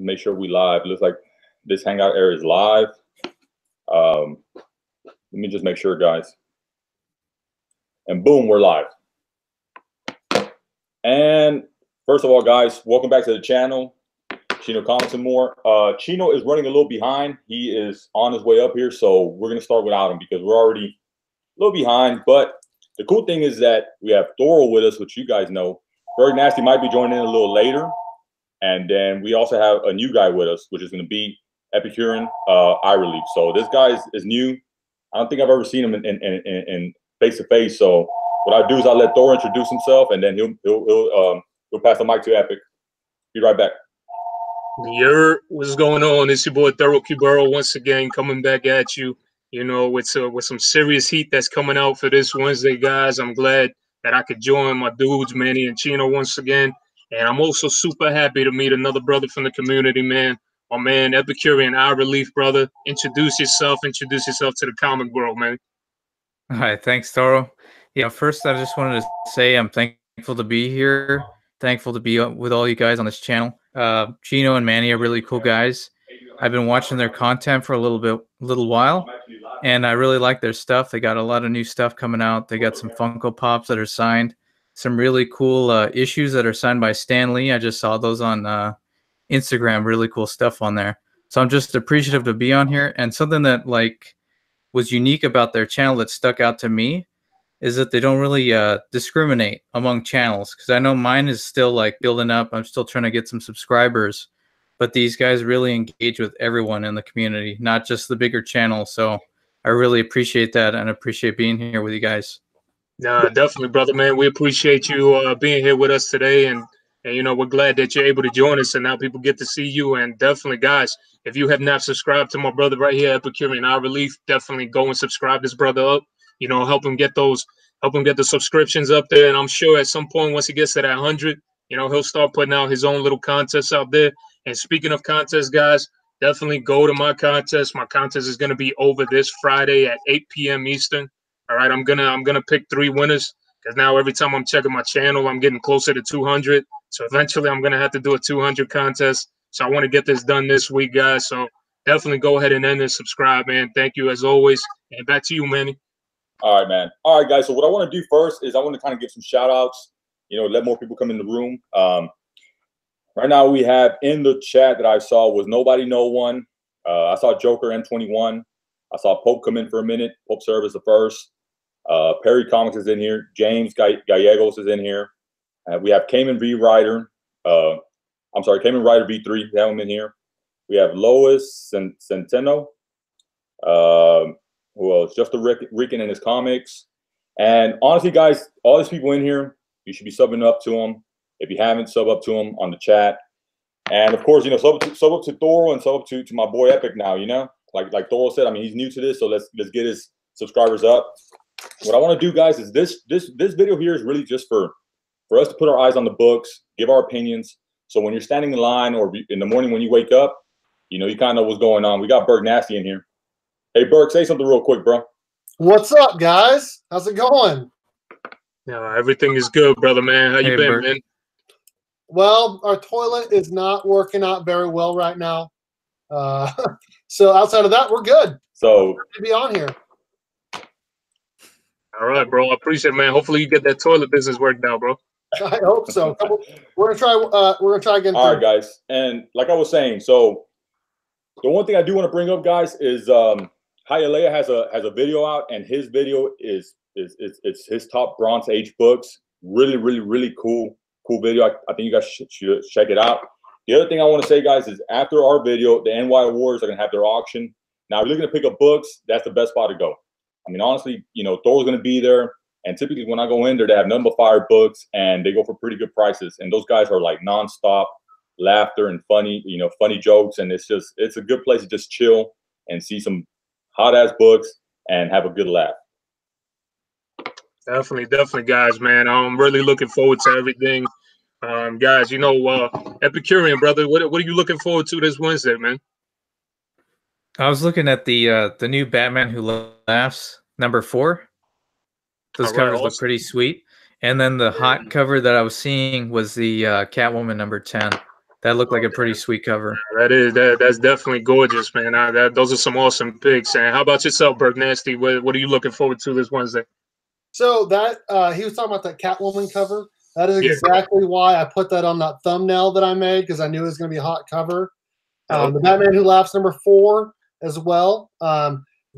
make sure we live. It looks like this Hangout area is live. Let me just make sure, guys. And boom, we're live. And first of all, guys, welcome back to the channel, Chino Comics and More. Chino is running a little behind. He is on his way up here, so we're going to start without him because we're already a little behind. But the cool thing is that we have Thoro with us, which you guys know. Berg Nasty might be joining in a little later. And then we also have a new guy with us, which is going to be Epicurean Eye Relief. So this guy is new. I don't think I've ever seen him in face-to-face. So what I do is I let Thor introduce himself, and then he'll pass the mic to Epic. Be right back. What's going on? It's your boy THOROQBORO once again, coming back at you. You know, with some serious heat that's coming out for this Wednesday, guys. I'm glad that I could join my dudes, Manny and Chino, once again. And I'm also super happy to meet another brother from the community, man. My man, Epicurean Eye Relief, brother. Introduce yourself to the comic world, man. All right, thanks, Toro. Yeah, first I just wanted to say I'm thankful to be here. Thankful to be with all you guys on this channel. Chino and Manny are really cool guys. I've been watching their content for a little while, and I really like their stuff. They got a lot of new stuff coming out. They got some Funko Pops that are signed. Some really cool issues that are signed by Stan Lee. I just saw those on Instagram. Really cool stuff on there. So I'm just appreciative to be on here. And something that was unique about their channel that stuck out to me is that they don't really discriminate among channels. Because I know mine is still building up. I'm still trying to get some subscribers. But these guys really engage with everyone in the community, not just the bigger channels. So I really appreciate that and appreciate being here with you guys. Nah, definitely, brother, man. We appreciate you being here with us today, and you know, we're glad that you're able to join us, and now people get to see you. And definitely, guys, if you have not subscribed to my brother right here, Epicurean Eye Relief, definitely go and subscribe this brother up. You know, help him get the subscriptions up there, and I'm sure at some point once he gets to that 100, you know, he'll start putting out his own little contests out there. And speaking of contests, guys, definitely go to my contest. My contest is going to be over this Friday at 8 p.m. Eastern. All right, I'm gonna pick 3 winners because now every time I'm checking my channel, I'm getting closer to 200. So eventually, I'm gonna have to do a 200 contest. So I want to get this done this week, guys. So definitely go ahead and end and subscribe, man. Thank you as always. And back to you, Manny. All right, man. All right, guys. So what I want to do first is I want to kind of give some shout outs. You know, let more people come in the room. Right now, we have in the chat that I saw was Nobody No One. I saw Joker M21. I saw Pope come in for a minute. Pope served as the first. Perry Comics is in here. James Gallegos is in here. We have Cayman V Rider. I'm sorry, Cayman Rider V3. We have him in here. We have Lois Centeno. Who else? Just the Rican and his comics. And honestly, guys, all these people in here, you should be subbing up to them. If you haven't, sub up to them on the chat. And of course, you know, sub up to Thoro and sub up to my boy Epic now. You know, like Thoro said, I mean, he's new to this, so let's get his subscribers up. What I want to do, guys, is this video here is really just for us to put our eyes on the books, give our opinions. So when you're standing in line or in the morning when you wake up, you know, you kind of know what's going on. We got Berg Nasty in here. Hey, Berg, say something real quick, bro. What's up, guys? How's it going? Yeah, everything is good, brother, man. How you been, Berg? Man? Well, our toilet is not working out very well right now. So outside of that, we're good. So to be on here. All right, bro. I appreciate it, man. Hopefully you get that toilet business worked out, bro. I hope so. We're gonna try. We're gonna try again. All right, guys. And like I was saying, so the one thing I do want to bring up, guys, is Hialeah has a video out, and his video is his top Bronze Age books. Really cool video. I think you guys should check it out. The other thing I want to say, guys, is after our video, the NY Awards are gonna have their auction. Now, if you're looking to pick up books, that's the best spot to go. I mean, honestly, you know, Thor's going to be there. And typically when I go in there, they have nothing but fire books and they go for pretty good prices. And those guys are like nonstop laughter and funny jokes. And it's a good place to just chill and see some hot ass books and have a good laugh. Definitely, guys, man. I'm really looking forward to everything. Guys, you know, Epicurean, brother, what are you looking forward to this Wednesday, man? I was looking at the new Batman Who Laughs #4. Those covers look pretty sweet. And then the hot cover that I was seeing was the Catwoman #10. that looked like a pretty sweet cover. That's definitely gorgeous, man. Those are some awesome picks. And how about yourself, Burke Nasty? What are you looking forward to this Wednesday? So that he was talking about that Catwoman cover. That is exactly why I put that on that thumbnail that I made, because I knew it was going to be a hot cover. The Batman Who Laughs #4 as well.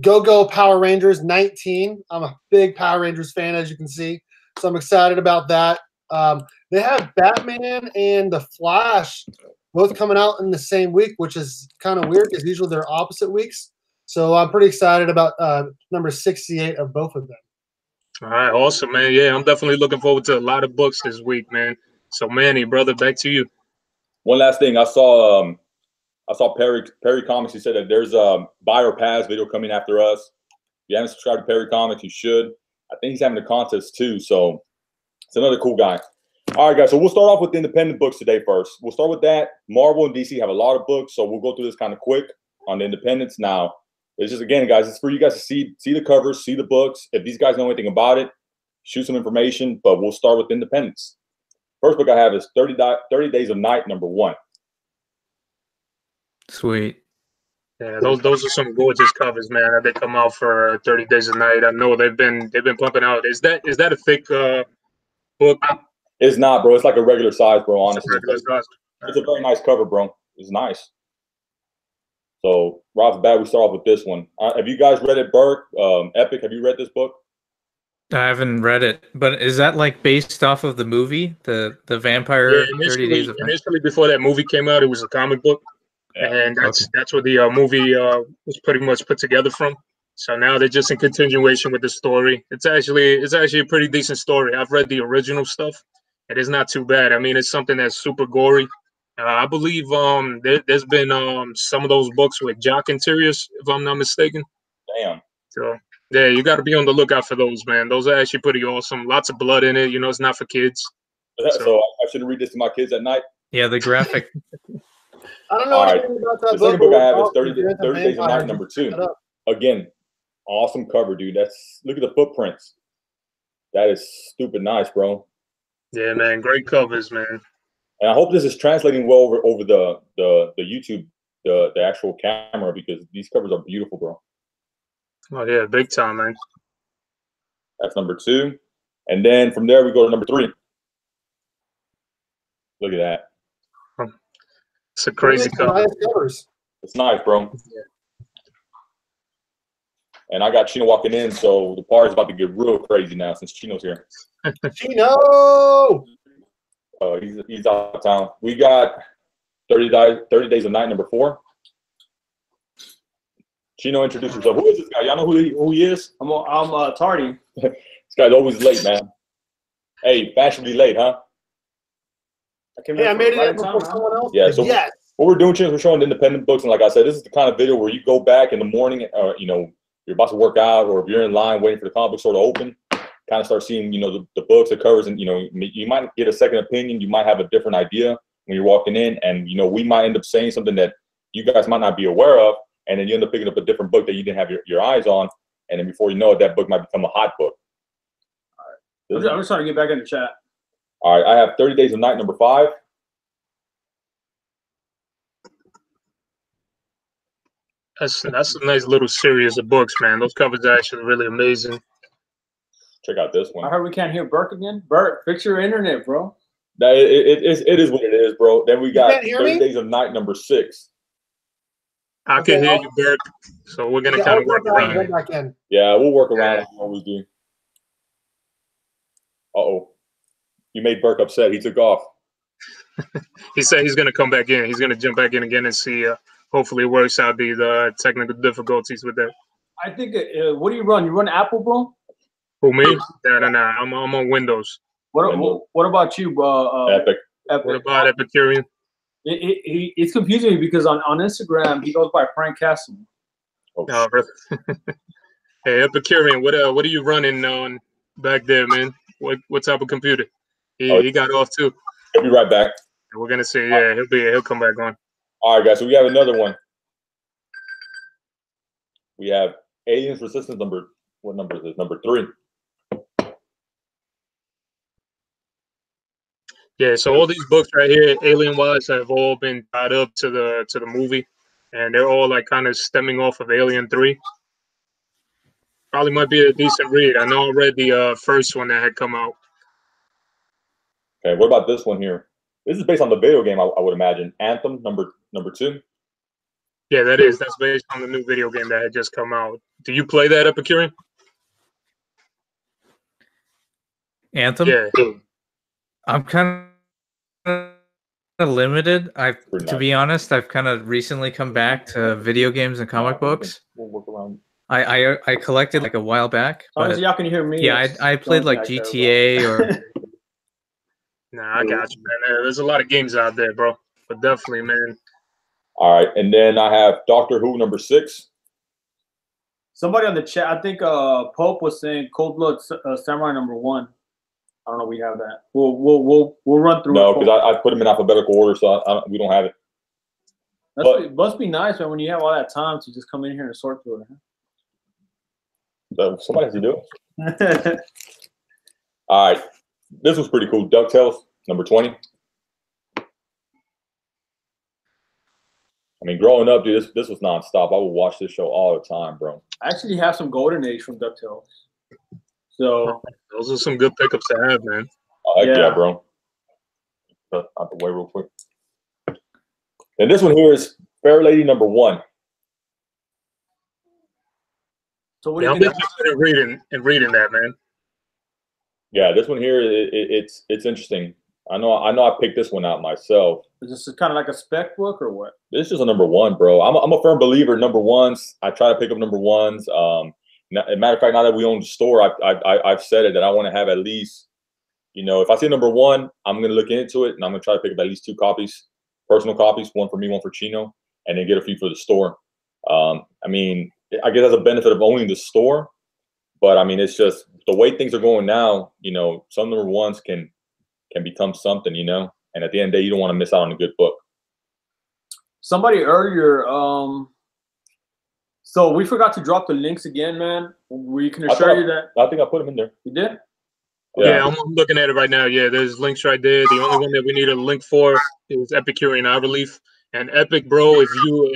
Go Power Rangers 19. I'm a big Power Rangers fan, as you can see, so I'm excited about that. They have Batman and the Flash both coming out in the same week, which is kind of weird because usually they're opposite weeks. So I'm pretty excited about number 68 of both of them. All right, awesome, man. Yeah, I'm definitely looking forward to a lot of books this week, man. So, Manny, brother, back to you. One last thing, I saw Perry Comics. He said that there's a buy or pass video coming after us. If you haven't subscribed to Perry Comics, you should. I think he's having a contest too, so it's another cool guy. All right, guys, so we'll start off with the independent books today first. We'll start with that. Marvel and DC have a lot of books, so we'll go through this kind of quick on the independents. Now, it's just, again, guys, it's for you guys to see the covers, see the books. If these guys know anything about it, shoot some information, but we'll start with independents. First book I have is 30 Days of Night, #1. Sweet. Yeah, those are some gorgeous covers, man. That they come out for 30 Days of Night. I know they've been pumping out. Is that a thick book? It's not, bro. It's like a regular size, bro. Honestly, It's a very nice cover, bro. It's nice. So right off the bat, we start off with this one. Have you guys read it, Burke? Epic, have you read this book? I haven't read it, but is that like based off of the movie, the Vampire 30 Days of Night? Initially, before that movie came out, it was a comic book, and that's what the movie was pretty much put together from. So now they're just in continuation with the story. It's actually a pretty decent story. I've read the original stuff. It is not too bad. I mean, it's something that's super gory. I believe there's been some of those books with jock interiors, if I'm not mistaken. Damn. So yeah, you got to be on the lookout for those, man. Those are actually pretty awesome. Lots of blood in it. You know, it's not for kids. So I should read this to my kids at night. Yeah, the graphic. I don't know anything about that the book. second book I have is 30 Days of Night, #2. Again, awesome cover, dude. Look at the footprints. That is stupid nice, bro. Yeah, man, great covers, man. And I hope this is translating well over the YouTube, the actual camera, because these covers are beautiful, bro. Oh yeah, big time, man. That's #2, and then from there we go to #3. Look at that. It's a crazy cover. It's nice, bro. Yeah. And I got Chino walking in, so the party's about to get real crazy now since Chino's here. Chino! He's out of town. We got 30 Days of Night, #4. Chino, introduce yourself. Who is this guy? Y'all know who he is? I'm tardy. This guy's always late, man. Hey, fashionably late, huh? I made it before someone else. Yeah, so what we're doing, Chino, is we're showing the independent books, and like I said, this is the kind of video where you go back in the morning, you know, you're about to work out, or if you're in line waiting for the comic book store to open, kind of start seeing, you know, the books, the covers, and, you know, you might get a second opinion. You might have a different idea when you're walking in, and, you know, we might end up saying something that you guys might not be aware of, and then you end up picking up a different book that you didn't have your eyes on, and then before you know it, that book might become a hot book. All right. I'm just trying to get back in the chat. All right, I have 30 Days of Night, #5. That's a nice little series of books, man. Those covers are actually really amazing. Check out this one. I heard we can't hear Burke again. Burke, fix your internet, bro. It is what it is, bro. Then we got 30 Days of Night, #6. I can hear you, Burke. So we're gonna kind of work around it. Yeah, we'll work around it. We always do. Uh-oh. You made Burke upset. He took off. He said he's gonna come back in. He's gonna jump back in again and see. Hopefully, it works out the technical difficulties with that. I think. What do you run? You run Apple, bro? Who, me? No. I'm on Windows. What about you, Epic? What about Epicurean? It's confusing me because on Instagram he goes by Frank Castle. Oh, brother. Hey, Epicurean, what are you running on back there, man? What type of computer? He got off too. He'll be right back. We're gonna see. Yeah, he'll come back on. All right, guys. So we have another one. We have Aliens Resistance What number is this? #3. Yeah, so all these books right here, alien wise, have all been tied up to the movie, and they're all like kind of stemming off of Alien 3. Probably might be a decent read. I know I read the first one that had come out. Okay, what about this one here? This is based on the video game, I would imagine. Anthem number 2. Yeah, that is. That's based on the new video game that had just come out. Do you play that, Epicurean? Anthem? Yeah. I'm kind of limited. To be honest, I've kind of recently come back to video games and comic books. We'll work around. I collected like a while back. As long as y'all can hear me. Yeah, I played like GTA or. Nah, I got you, man. There's a lot of games out there, bro. But definitely, man. All right, and then I have Doctor Who number 6. Somebody on the chat, I think Pope was saying Cold Blood Samurai number 1. I don't know. We have that. We'll run through. No, because I put them in alphabetical order, so we don't have it. It must be nice, man, when you have all that time to just come in here and sort through it. Somebody has to do it. All right, this was pretty cool. DuckTales number 20. I mean, growing up, dude, this was nonstop. I would watch this show all the time, bro. I actually have some Golden Age from DuckTales. So those are some good pickups to have, man. Yeah, bro. Out the way real quick. And this one here is Fair Lady number 1. So what are I'm you interested in reading that, man. Yeah, this one here, it's interesting. I know I picked this one out myself. Is this kind of like a spec book or what? This is a number 1, bro. I'm a firm believer in number 1s. I try to pick up number 1s. As a matter of fact, now that we own the store, I've said it that I want to have at least, if I see number 1, I'm going to look into it and I'm going to try to pick up at least 2 copies, personal copies, one for me, one for Chino, and then get a few for the store. I mean, I guess that's a benefit of owning the store, but I mean, it's just the way things are going now. Some number 1s can become something, and at the end of the day, you don't want to miss out on a good book. Somebody earlier, so we forgot to drop the links again, man. We can assure you that. I think I put them in there. You did? Yeah, I'm looking at it right now. Yeah, there's links right there. The only one that we need a link for is Epicurean Eye Relief. And Epic, bro, if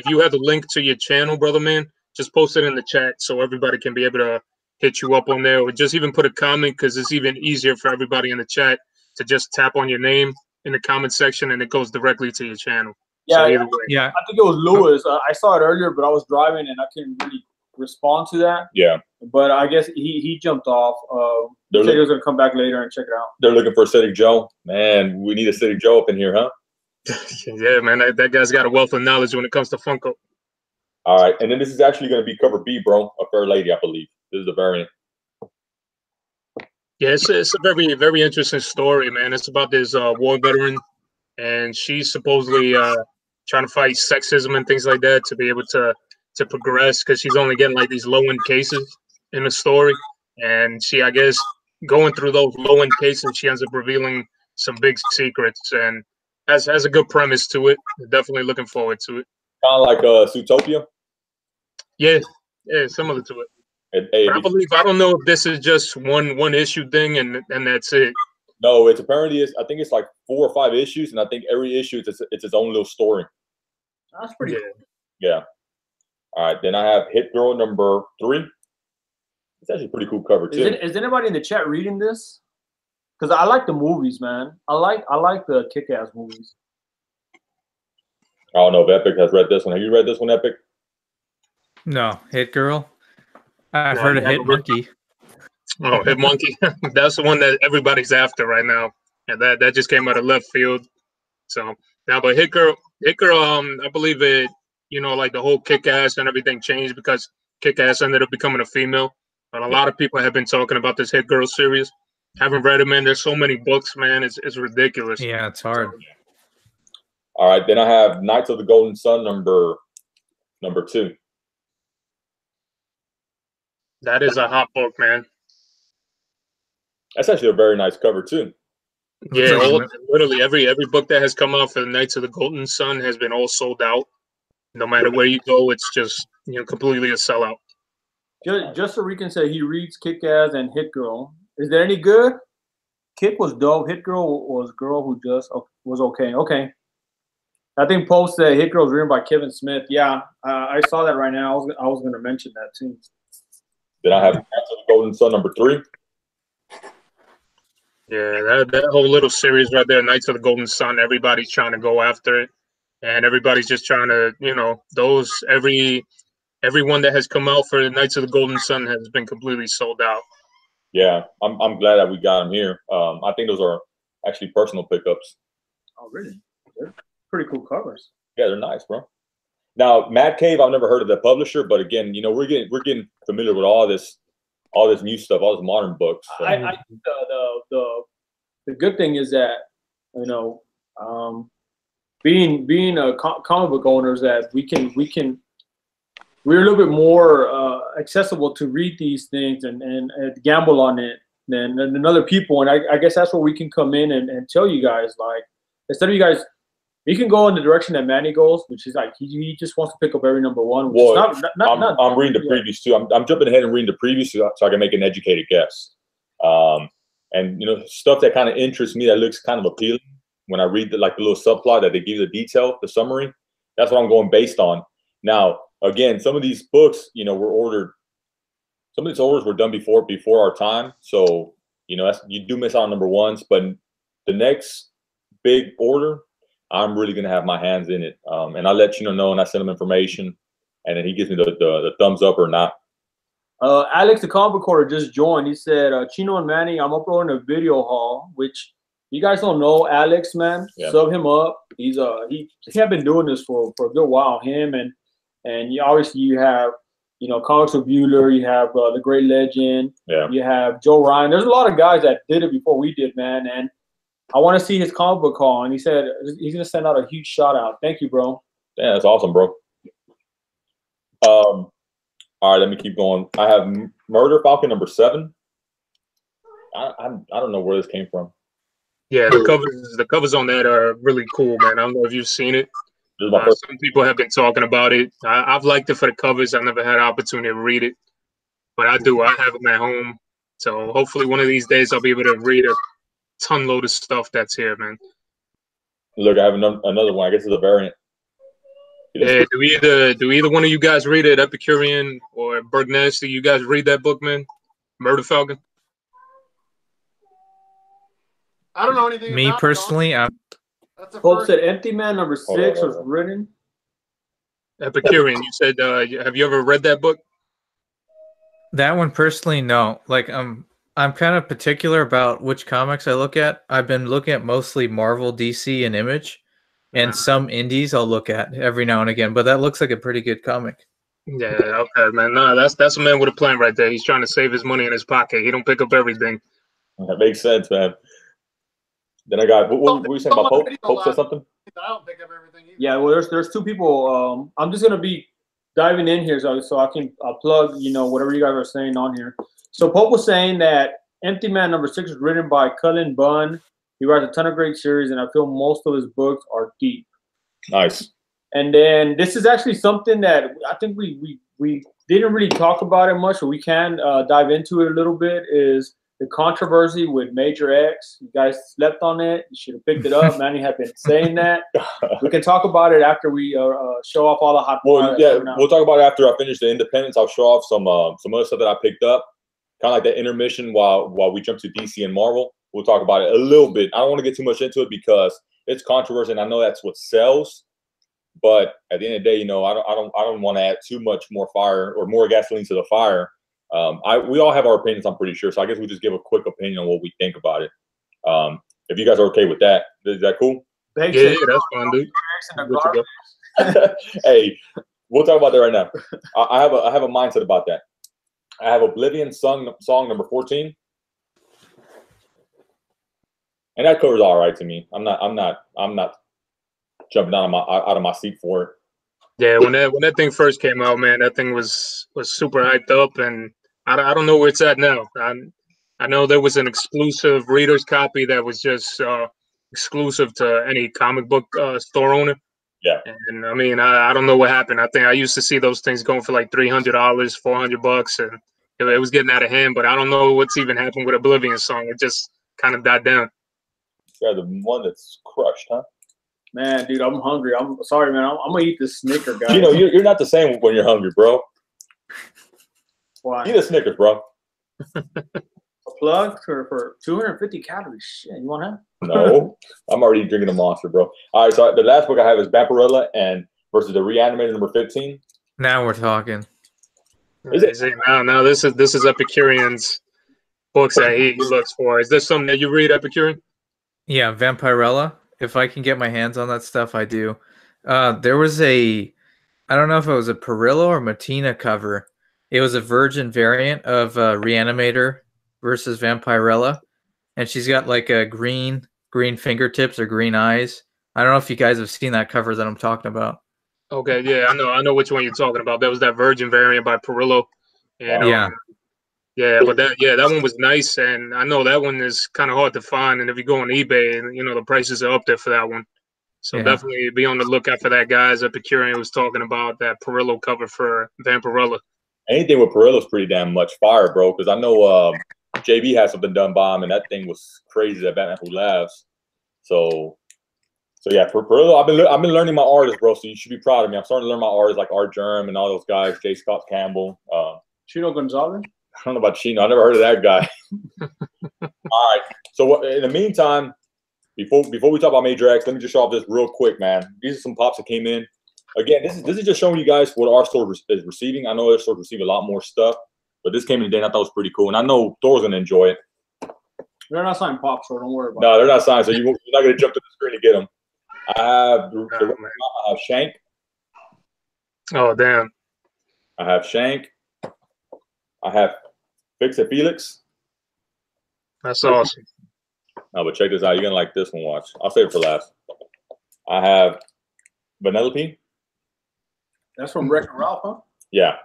you have the link to your channel, brother, man, just post it in the chat so everybody can be able to hit you up on there, or just even put a comment, because it's even easier for everybody in the chat to just tap on your name in the comment section and it goes directly to your channel. Yeah, so either way. Yeah. I think it was Lewis. I saw it earlier, but I was driving and I couldn't really respond to that. Yeah. But I guess he jumped off. Said he was going to come back later and check it out. They're looking for Acidic Joe. Man, we need Acidic Joe up in here, huh? Yeah, man, that guy's got a wealth of knowledge when it comes to Funko. All right, and then this is actually going to be cover B, bro. A Fair Lady, I believe. This is a variant. Yeah, it's a very, very interesting story, man. It's about this war veteran, and she's supposedly trying to fight sexism and things like that to be able to progress, because she's only getting like these low-end cases in the story. And she, I guess, going through those low-end cases, she ends up revealing some big secrets, and has a good premise to it. Definitely looking forward to it. Kind of like Zootopia? Yeah, similar to it. I don't know if this is just one issue thing and that's it. No, it's apparently I think it's like 4 or 5 issues, and I think every issue it's its own little story. That's pretty good. Yeah. All right, then I have Hit Girl number 3. It's actually a pretty cool cover too. Is anybody in the chat reading this? Because I like the movies, man. I like the Kick-Ass movies. I don't know if Epic has read this one. Have you read this one, Epic? No, Hit Girl. I've heard of Hit Monkey. Oh, Hit Monkey. That's the one that everybody's after right now. And that just came out of left field. So now, but Hit Girl, I believe it, like the whole Kick-Ass and everything changed because Kick-Ass ended up becoming a female. But a lot of people have been talking about this Hit Girl series. Haven't read it, man. There's so many books, man. It's ridiculous. Yeah, it's hard. All right, then I have Knights of the Golden Sun number 2. That is a hot book, man. That's actually a very nice cover too. Yeah, literally every book that has come out for the Knights of the Golden Sun has been all sold out. No matter where you go, it's just completely a sellout. Just so we can say he reads Kick-Ass and Hit Girl. Is there any good? Kick was dope. Hit Girl was girl who just was okay. Okay. I think Pope said Hit Girl was written by Kevin Smith. Yeah, I saw that right now. I was going to mention that too. Then I have Knights of the Golden Sun #3. Yeah, that whole little series right there, Knights of the Golden Sun. Everybody's trying to go after it, and everybody's just trying to, everyone that has come out for the Knights of the Golden Sun has been completely sold out. Yeah, I'm glad that we got them here. I think those are actually personal pickups. Oh, really? They're pretty cool covers. Yeah, they're nice, bro. Now, Mad Cave, I've never heard of the publisher, but again, we're getting familiar with all this new stuff, all this modern books. So. I think the good thing is that being a comic book owners, that we're a little bit more accessible to read these things and gamble on it than other people. And I guess that's where we can come in and tell you guys, like, instead of you guys, you can go in the direction that Manny goes, which is like he just wants to pick up every #1. Well, I'm reading the previews too. I'm jumping ahead and reading the previews so I can make an educated guess. And stuff that kind of interests me, that looks kind of appealing when I read the little subplot that they give you the detail, the summary. That's what I'm going based on. Now, again, some of these books, were ordered. Some of these orders were done before our time, so you do miss out on #1s. But the next big order, I'm really gonna have my hands in it, and I let Chino know, and I send him information, and then he gives me the thumbs up or not. Alex, the comic recorder, just joined. He said, Chino and Manny, I'm uploading a video haul, which you guys don't know Alex, man. Yeah. Sub him up. He's he had been doing this for a good while. Him and obviously you have Comics with Bueller, you have the Great Legend, you have Joe Ryan. There's a lot of guys that did it before we did, man. And I want to see his comic book haul, and he said he's gonna send out a huge shout out. Thank you, bro. Yeah, that's awesome, bro. All right, let me keep going. I have Murder Falcon #7. I don't know where this came from. Yeah, the covers on that are really cool, man. I don't know if you've seen it. Some people have been talking about it. I've liked it for the covers. I've never had an opportunity to read it, but I do. I have them at home, so hopefully one of these days I'll be able to read a ton load of stuff that's here, man. Look, I have another one. I guess it's a variant. Yeah, do either one of you guys read it, Epicurean or Bergnash? Do you guys read that book, man? Murder Falcon? I don't know anything. Me personally, Pope said Empty Man #6 was written. Epicurean, you said, have you ever read that book? That one personally, no. Like, I'm kind of particular about which comics I look at. I've been looking at mostly Marvel, DC, and Image, and some indies I'll look at every now and again. But that looks like a pretty good comic. Yeah, okay, man. No, that's a man with a plan right there. He's trying to save his money in his pocket. He don't pick up everything. That makes sense, man. Then I got what were you saying about Pope? Pope said something. I don't pick up everything either. Yeah, well, there's two people. I'm just gonna be diving in here so I can plug whatever you guys are saying on here. So Pope was saying that Empty Man #6 was written by Cullen Bunn. He writes a ton of great series, and I feel most of his books are deep. Nice. And then this is actually something that I think we didn't really talk about it much, but we can dive into it a little bit, is the controversy with Major X. You guys slept on it. You should have picked it up. Manny had been saying that. We can talk about it after we show off all the hot. Well, yeah, we'll talk about it after I finish the Independence. I'll show off some other stuff that I picked up, kind of like the intermission while we jump to DC and Marvel. We'll talk about it a little bit. I don't want to get too much into it because it's controversy, and I know that's what sells. But at the end of the day, I don't want to add too much more fire or more gasoline to the fire. We all have our opinions, I'm pretty sure. So I guess we'll just give a quick opinion on what we think about it. If you guys are okay with that, is that cool? Yeah, that's fine, dude. Hey, we'll talk about that right now. I have a mindset about that. I have Oblivion song #14, and that cover's all right to me. I'm not jumping out of my seat for it. Yeah, when that thing first came out, man, that thing was super hyped up, and I don't know where it's at now. I know there was an exclusive reader's copy that was just exclusive to any comic book store owner. Yeah. And I mean, I don't know what happened. I think I used to see those things going for like $300, $400, and it was getting out of hand. But I don't know what's even happened with Oblivion song. It just kind of died down. Yeah, the one that's crushed, huh? Man, dude, I'm hungry. I'm sorry, man. I'm gonna eat this Snicker, guys. You know, you're not the same when you're hungry, bro. Why? Eat a Snickers, bro. A plug for 250 calories. Shit, you want that? No, I'm already drinking a Monster, bro. All right, so the last book I have is Vampirella and versus the Reanimator number 15. Now we're talking. Is it? Now this is Epicurean's books that he looks for. Is this something that you read, Epicurean? Yeah, Vampirella. If I can get my hands on that stuff, I do. There was I don't know if it was a Perillo or Matina cover. It was a virgin variant of Reanimator versus Vampirella, and she's got like a green fingertips or green eyes. I don't know if you guys have seen that cover that I'm talking about. Okay, yeah, I know which one you're talking about. That was that virgin variant by Perillo. And but that one was nice, and I know that one is kind of hard to find. And if you go on eBay, you know the prices are up there for that one. So definitely be on the lookout for that, guys. Epicurean was talking about that Perillo cover for Vampirella. Anything with Perillo's pretty damn much fire, bro. Because I know JB had something done by him, and that thing was crazy. That Batman Who Laughs. So yeah, for Perillo, I've been learning my artists, bro. So you should be proud of me. I'm starting to learn my artists like Art Germ and all those guys. J. Scott Campbell, Chino Gonzalez. I don't know about Chino. I never heard of that guy. All right. So in the meantime, before we talk about Major X, let me just show off this real quick, man. These are some pops that came in. Again, this is just showing you guys what our store is receiving. I know our store receive a lot more stuff, but this came in today and I thought it was pretty cool. And I know Thor's gonna enjoy it. They're not signed pops, so don't worry about it. No, they're not signed, so you're not gonna jump to the screen to get them. I have Shank. Oh damn. I have Shank. I have Fix It Felix. That's awesome. No, but check this out. You're gonna like this one. Watch. I'll save it for last. I have Vanellope. That's from Wreck-It Ralph, huh? Yeah.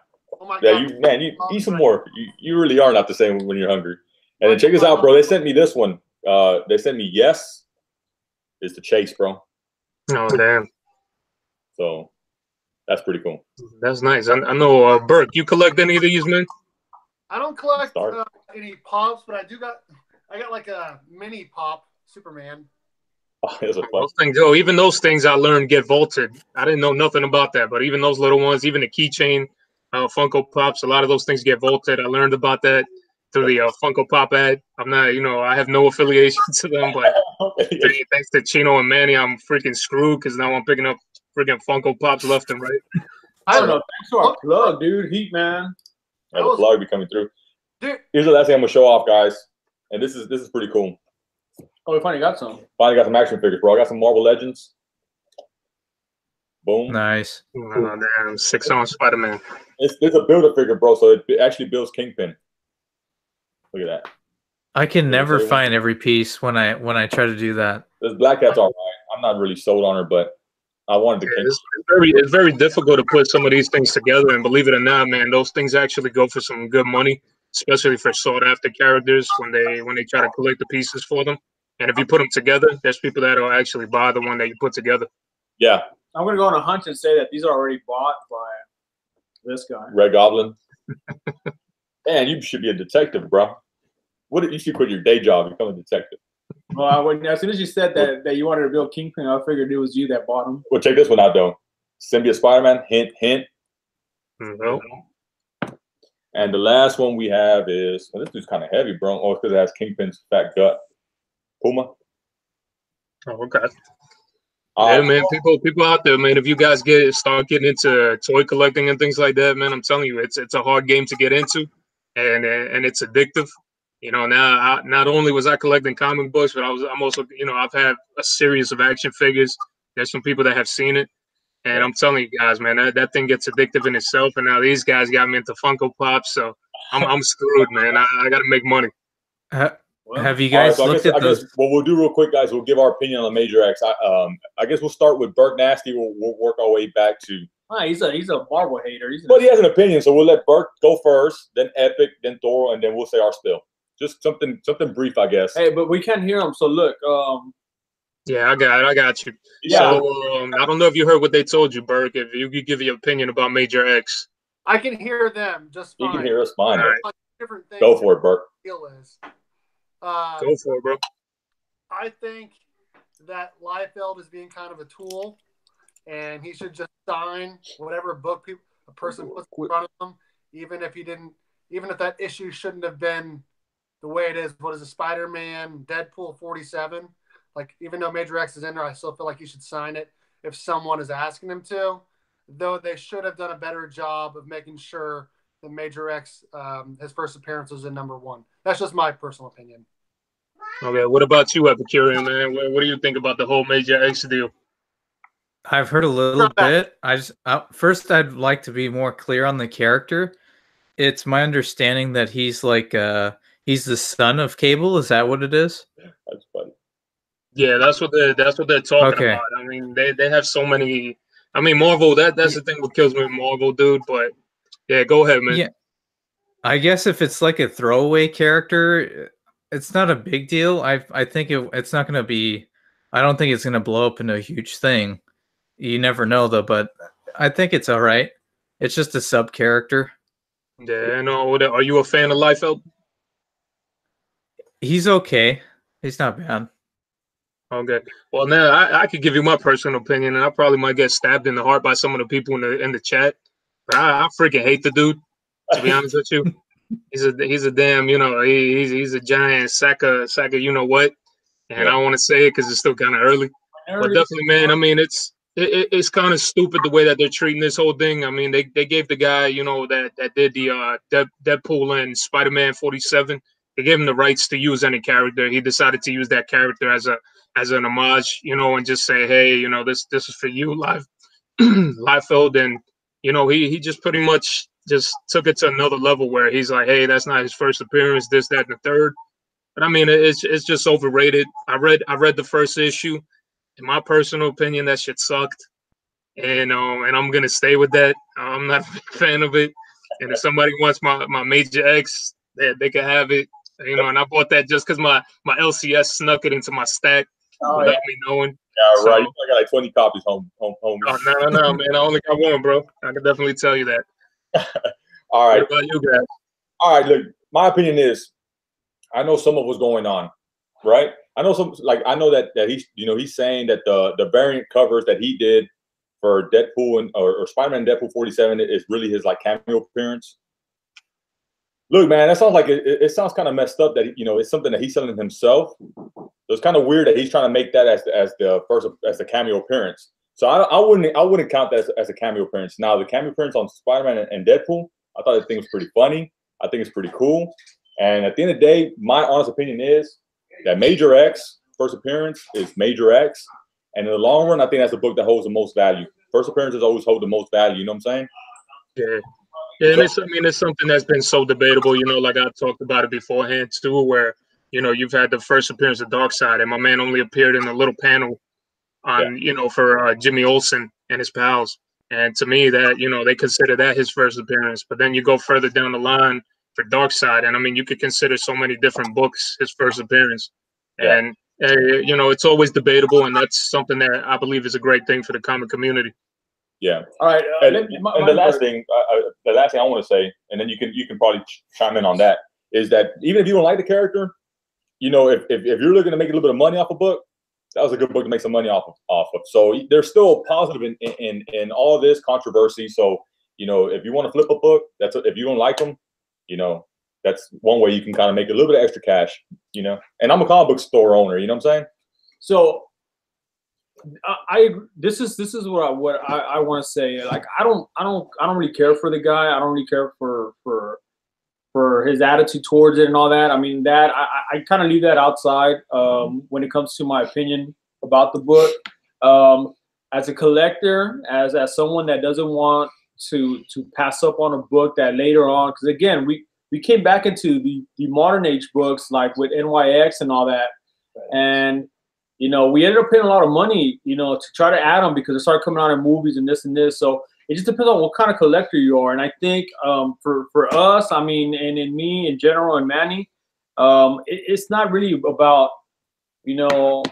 Oh my Yeah, God. you eat some more. You really are not the same when you're hungry. And then check this out, bro. They sent me this one. They sent me Yes. It's the Chase, bro. Oh damn. So that's pretty cool. That's nice. I know, Burke, you collect any of these, man? I don't collect any pops, but I got like a mini pop Superman. Oh, those are fun. Those things, even those things I learned get vaulted. I didn't know nothing about that, but even those little ones, even the keychain, Funko Pops, a lot of those things get vaulted. I learned about that through the Funko Pop ad. I'm not, I have no affiliation to them, but thanks to Chino and Manny, I'm freaking screwed because now I'm picking up freaking Funko Pops left and right. I don't know. Thanks to our plug, dude. Heat, man. Yeah, the plug be coming through. Dude. Here's the last thing I'm gonna show off, guys. And this is pretty cool. Oh, we finally got some. Finally got some action figures, bro. I got some Marvel Legends. Boom. Nice. Oh, damn, 6-ounce Spider-Man. It's a builder figure, bro. So it actually builds Kingpin. Look at that. I can never find every piece when I try to do that. This Black Cat's all right. I'm not really sold on her, but I wanted to. It's very difficult to put some of these things together, and believe it or not, man, those things actually go for some good money, especially for sought-after characters when they try to collect the pieces for them. And if you put them together, there's people that will actually buy the one that you put together. Yeah. I'm gonna go on a hunch and say that these are already bought by this guy. Red Goblin. Man, you should be a detective, bro. You should quit your day job and become a detective. Well, as soon as you said that you wanted to build Kingpin, I figured it was you that bought him. Well, check this one out, though. Symbiote Spider-Man, hint, hint. No. And the last one we have is, this dude's kind of heavy, bro. Oh, it's because it has Kingpin's fat gut. Puma. Oh, okay. Yeah, man, people out there, man, if you guys start getting into toy collecting and things like that, man, I'm telling you, it's a hard game to get into, and it's addictive. Now not only was I collecting comic books, but I'm also, I've had a series of action figures. There's some people that have seen it, and I'm telling you guys, man, that thing gets addictive in itself. And now these guys got me into Funko Pops, so I'm screwed, man. I got to make money. Have you guys looked at those? What we'll do real quick, guys, we'll give our opinion on the Major X. I guess we'll start with Burke Nasty. We'll work our way back to. He's a Marvel hater. But he has an opinion, so we'll let Burke go first, then Epic, then Thor, and then we'll say our spill. Just something brief, I guess. Hey, but we can't hear him. So look. Yeah, I got you. Yeah. So I don't know if you heard what they told you, Burke. If you could give your opinion about Major X. I can hear them just fine. You can hear us fine. Right. Different things. Go for it, Burke. Deal is. Go for it, bro. I think that Liefeld is being kind of a tool, and he should just sign whatever book a person puts in front of him, even if that issue shouldn't have been the way it is. What is it, Spider-Man, Deadpool 47? Like, even though Major X is in there, I still feel like he should sign it if someone is asking him to. Though they should have done a better job of making sure that Major X, his first appearance was in #1. That's just my personal opinion. Okay, what about you, Epicurean, man? What do you think about the whole Major X deal? I've heard a little bit. First, I'd like to be more clear on the character. It's my understanding that he's like he's the son of Cable. Is that what it is? That's funny. Yeah, that's what they're talking about. I mean, they have so many. I mean, Marvel. That's the thing what kills me with Marvel, dude. But yeah, go ahead, man. Yeah, I guess if it's like a throwaway character, it's not a big deal. I think it's not going to be. I don't think it's going to blow up into a huge thing. You never know, though. But I think it's all right. It's just a sub character. Yeah, no. Are you a fan of Liefeld? He's okay. He's not bad. Okay. Well, now I could give you my personal opinion, and I probably might get stabbed in the heart by some of the people in the chat. But I freaking hate the dude. To be honest with you, he's a damn, you know, he's a giant sack of you know what, and I don't want to say it because it's still kind of early. But definitely, man. I mean, it's kind of stupid the way that they're treating this whole thing. I mean, they gave the guy, you know, that did the Deadpool and Spider-Man 47. They gave him the rights to use any character. He decided to use that character as an homage, you know, and just say, hey, you know, this is for you, Liefeld, and you know, he just pretty much just took it to another level where he's like, hey, that's not his first appearance, this, that, and the third. But I mean, it's just overrated. I read the first issue. In my personal opinion, that shit sucked, and I'm gonna stay with that. I'm not a big fan of it. And if somebody wants my Major X, they can have it. You know, and I bought that just because my LCS snuck it into my stack without me knowing. Yeah, right. I got like 20 copies home. Oh, no, man. I only got one, bro. I can definitely tell you that. All right. What about you guys? All right, look, my opinion is I know some of what's going on, right? I know I know that he's saying that the variant covers that he did for Deadpool or Spider-Man Deadpool 47 is really his like cameo appearance. Look, man, that sounds like it sounds kind of messed up that it's something that he's selling himself. So it's kind of weird that he's trying to make that as the cameo appearance. So I wouldn't count that as a cameo appearance. Now the cameo appearance on Spider-Man and Deadpool, I thought the thing was pretty funny. I think it's pretty cool. And at the end of the day, my honest opinion is that Major X first appearance is Major X, and in the long run, I think that's the book that holds the most value. First appearances always hold the most value. You know what I'm saying? Yeah. Yeah, and it's something that's been so debatable, you know, like I talked about it beforehand too, where, you know, you've had the first appearance of Darkseid, and my man only appeared in a little panel on, you know, for Jimmy Olsen and his pals. And to me that, you know, they consider that his first appearance. But then you go further down the line for Darkseid, and I mean, you could consider so many different books his first appearance. Yeah. And, you know, it's always debatable, and that's something that I believe is a great thing for the comic community. Yeah. All right. And the last thing I want to say, and then you can probably chime in on that, is that even if you don't like the character, you know, if you're looking to make a little bit of money off a book, that was a good book to make some money off of. So there's still positive in all this controversy. So, you know, if you want to flip a book, if you don't like them, you know, that's one way you can kind of make a little bit of extra cash, you know. And I'm a comic book store owner, you know what I'm saying? So this is what I want to say. Like I don't really care for the guy. I don't really care for his attitude towards it and all that. I mean, that I kind of leave that outside when it comes to my opinion about the book. As a collector, as someone that doesn't want to pass up on a book that later on, because again, we came back into the modern age books like with NYX and all that, and you know, we ended up paying a lot of money, you know, to try to add them because it started coming out in movies and this and this. So it just depends on what kind of collector you are. And I think for us, I mean, and in me in general and Manny, it's not really about, you know,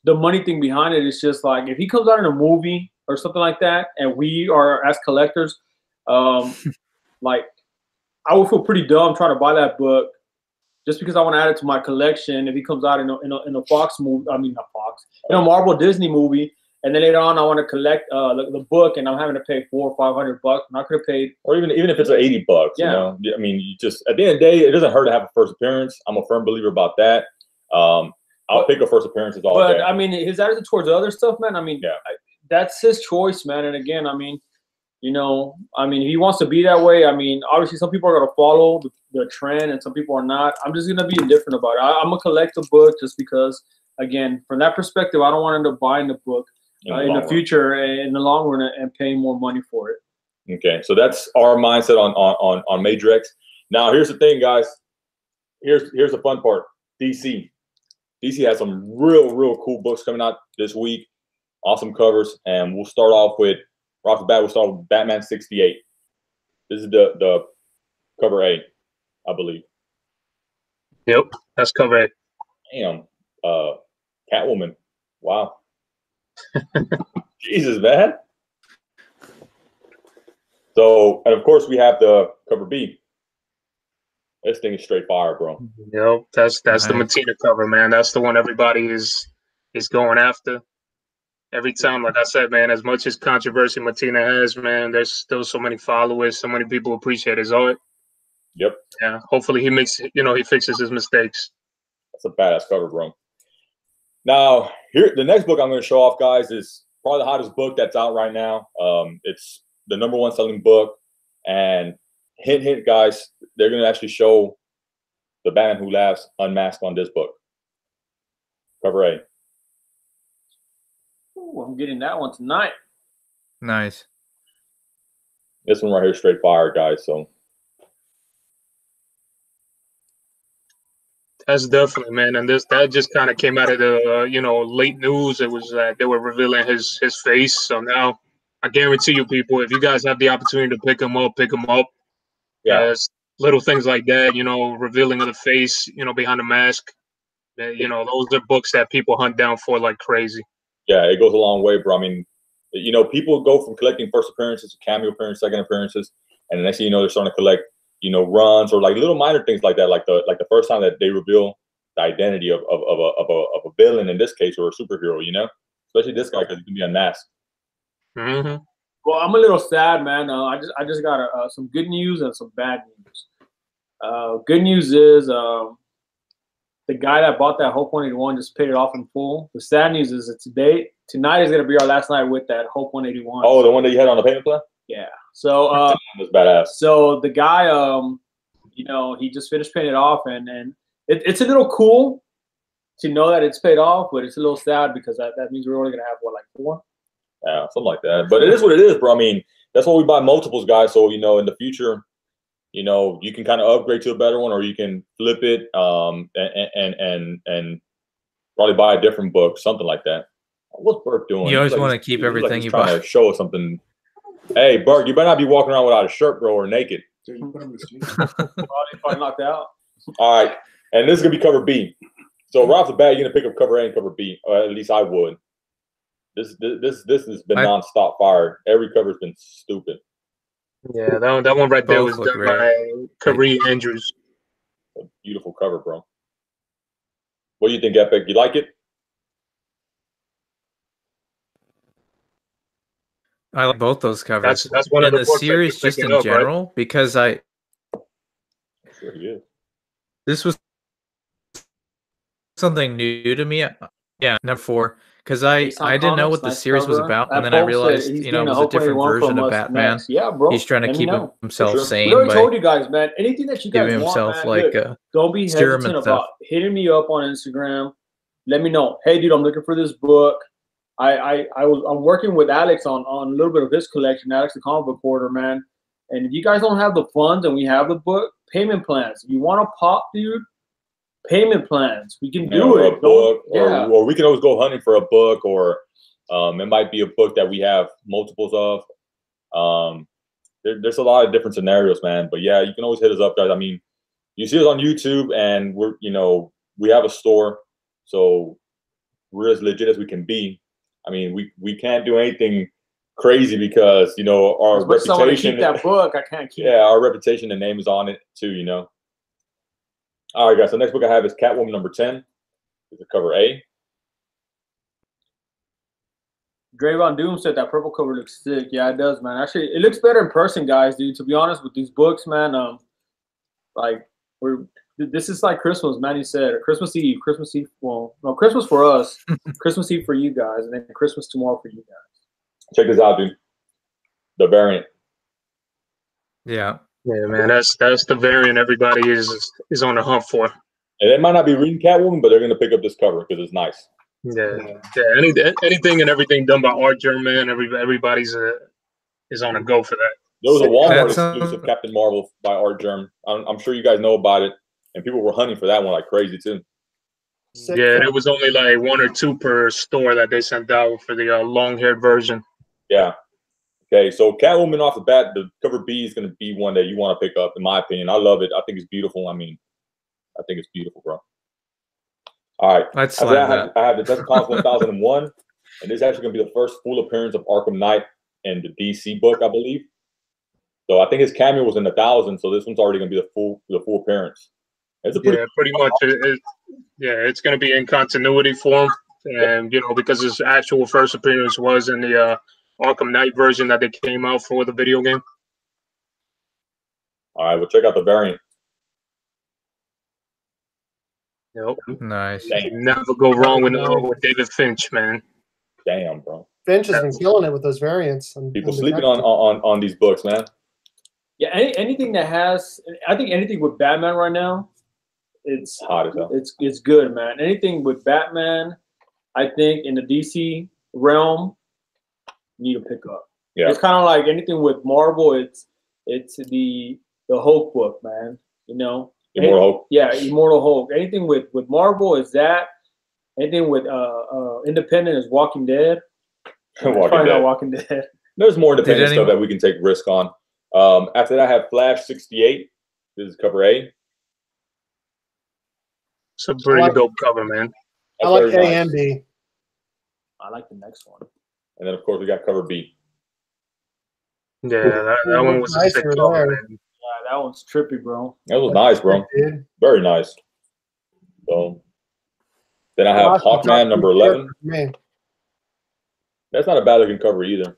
the money thing behind it. It's just like if he comes out in a movie or something like that, and we are as collectors, like I would feel pretty dumb trying to buy that book just because I want to add it to my collection. If he comes out in a Fox movie, I mean not Fox, in a Marvel Disney movie, and then later on I want to collect the book, and I'm having to pay $400 or $500, and I could have paid, or even if it's $80, you know. I mean, you just at the end of the day, it doesn't hurt to have a first appearance. I'm a firm believer about that. I'll pick a first appearances all day. But I mean, his attitude towards other stuff, man. I mean, that's his choice, man. And again, I mean, you know, I mean, if he wants to be that way, I mean, obviously some people are gonna follow the trend, and some people are not. I'm just gonna be indifferent about it. I'm gonna collect the book just because, again, from that perspective, I don't want to end up buying the book in the future, in the long run, and paying more money for it. Okay, so that's our mindset on Major X. Now, here's the thing, guys. Here's the fun part. DC has some real cool books coming out this week. Awesome covers, and we'll start off with right off the bat. We'll start with Batman 68. This is the cover A, I believe. Yep, that's cover A. Damn, Catwoman. Wow. Jesus, man. So, and of course, we have the cover B. This thing is straight fire, bro. Yep, that's the Mattina cover, man. That's the one everybody is going after. Every time, like I said, man, as much as controversy Mattina has, man, there's still so many followers, so many people appreciate his art. Yep. Yeah. Hopefully he fixes his mistakes. That's a badass cover, bro. Now, here, the next book I'm going to show off, guys, is probably the hottest book that's out right now. It's the #1 selling book, and hint, guys, they're going to actually show the Batman Who Laughs unmasked on this book. Cover A. Ooh, I'm getting that one tonight. Nice. This one right here, straight fire, guys. So that's definitely, man. And that just kind of came out of the late news. It was they were revealing his face. So now I guarantee you, people, if you guys have the opportunity to pick him up. Yeah. As little things like that, revealing of the face, behind the mask. Those are books that people hunt down for like crazy. Yeah, it goes a long way, bro. I mean, people go from collecting first appearances to cameo appearances, second appearances, and the next thing you know, they're starting to collect, runs or like little minor things like that, like the first time that they reveal the identity of a villain in this case, or a superhero, especially this guy, because he can be unmasked. Mm-hmm. Well, I'm a little sad, man. I just got some good news and some bad news. Good news is the guy that bought that Hope 181 just paid it off in full. The sad news is that tonight is going to be our last night with that Hope 181. Oh, the one that you had on the payment plan? Yeah. So that's badass. So the guy, he just finished paying it off, and it's a little cool to know that it's paid off, but it's a little sad because that means we're only going to have like 4. Yeah, something like that. But it is what it is, bro. I mean, that's why we buy multiples, guys. So, in the future, you can kind of upgrade to a better one, or you can flip it and probably buy a different book, something like that. What's Burke doing? You always want to keep everything you buy. Trying to show us something. Hey, Burke, you better not be walking around without a shirt, bro, or naked. Probably knocked out. All right, and this is gonna be cover B. So right off the bat, you're gonna pick up cover A and cover B, or at least I would. This has been nonstop fire. Every cover's been stupid. Yeah, that one right there was done by Kareem Andrews. A beautiful cover, bro. What do you think, Epic? You like it? I like both those covers. That's one of the series just in general, right? Because sure he is. This was something new to me. Yeah, #4. Because I didn't know what the series was about, and then I realized, it was a different version of Batman. Yeah, bro. He's trying to keep himself sane. We already told you guys, man. Anything that you guys giving himself want, man, don't be hesitant about hitting me up on Instagram. Let me know. Hey, dude, I'm looking for this book. I'm working with Alex on a little bit of his collection, Alex the comic book hoarder, man. And if you guys don't have the funds and we have the book, payment plans. If you want to pop, dude, payment plans. We can do it. A book, or we can always go hunting for a book, or it might be a book that we have multiples of. There's a lot of different scenarios, man. But yeah, you can always hit us up, guys. I mean, you see us on YouTube, and we have a store, so we're as legit as we can be. I mean, we can't do anything crazy because our reputation. Keep that book, I can't keep. Yeah, our reputation and name is on it too. All right, guys. So next book I have is Catwoman number 10. It's a cover A. Draven Doom said that purple cover looks sick. Yeah, it does, man. Actually, it looks better in person, guys, dude. To be honest, with these books, man, like this is like Christmas, man. He said Christmas Eve. Well, no, Christmas for us, Christmas Eve for you guys, and then Christmas tomorrow for you guys. Check this out, dude. The variant. Yeah, man. That's the variant everybody is on the hunt for. And they might not be reading Catwoman, but they're gonna pick up this cover because it's nice. Yeah. Anything and everything done by Art German, everybody's is on a go for that. There was a Walmart exclusive Captain Marvel by Art Germ. I'm sure you guys know about it, and people were hunting for that one like crazy too. Yeah, there was only like 1 or 2 per store that they sent out for the long-haired version. Yeah. Okay, so Catwoman off the bat, the cover B is going to be one that you want to pick up, in my opinion. I love it. I think it's beautiful. I mean, I think it's beautiful, bro. All right. I have the Decepticons 1001, and this is actually going to be the first full appearance of Arkham Knight in the DC book, I believe. So I think his cameo was in 1,000, so this one's already going to be the full appearance. It's a pretty much. It's going to be in continuity form, and because his actual first appearance was in the Arkham Knight version that they came out for the video game. All right, we'll check out the variant. Nope. Nice. Never go wrong with David Finch, man. Damn, bro. Finch has been killing it with those variants. People sleeping on these books, man. Yeah, anything that has, I think anything with Batman right now, it's hot as hell. It's good, man. Anything with Batman, I think in the DC realm, you need to pick up. Yeah. It's kind of like anything with Marvel. It's the Hulk book, man. Immortal Hulk. Yeah, Immortal Hulk. Anything with Marvel is that. Anything with Independent is Walking Dead. Walking Dead. There's more independent stuff that we can take risk on. After that, I have Flash 68. This is cover A. It's a pretty dope cover, man. I like A and B. I like the next one. And then, of course, we got cover B. Yeah, that one was a sick cover, man. Yeah, that one's trippy, bro. That was nice, bro. Very nice. So then I have Hawkman number 11. That's not a bad looking cover either.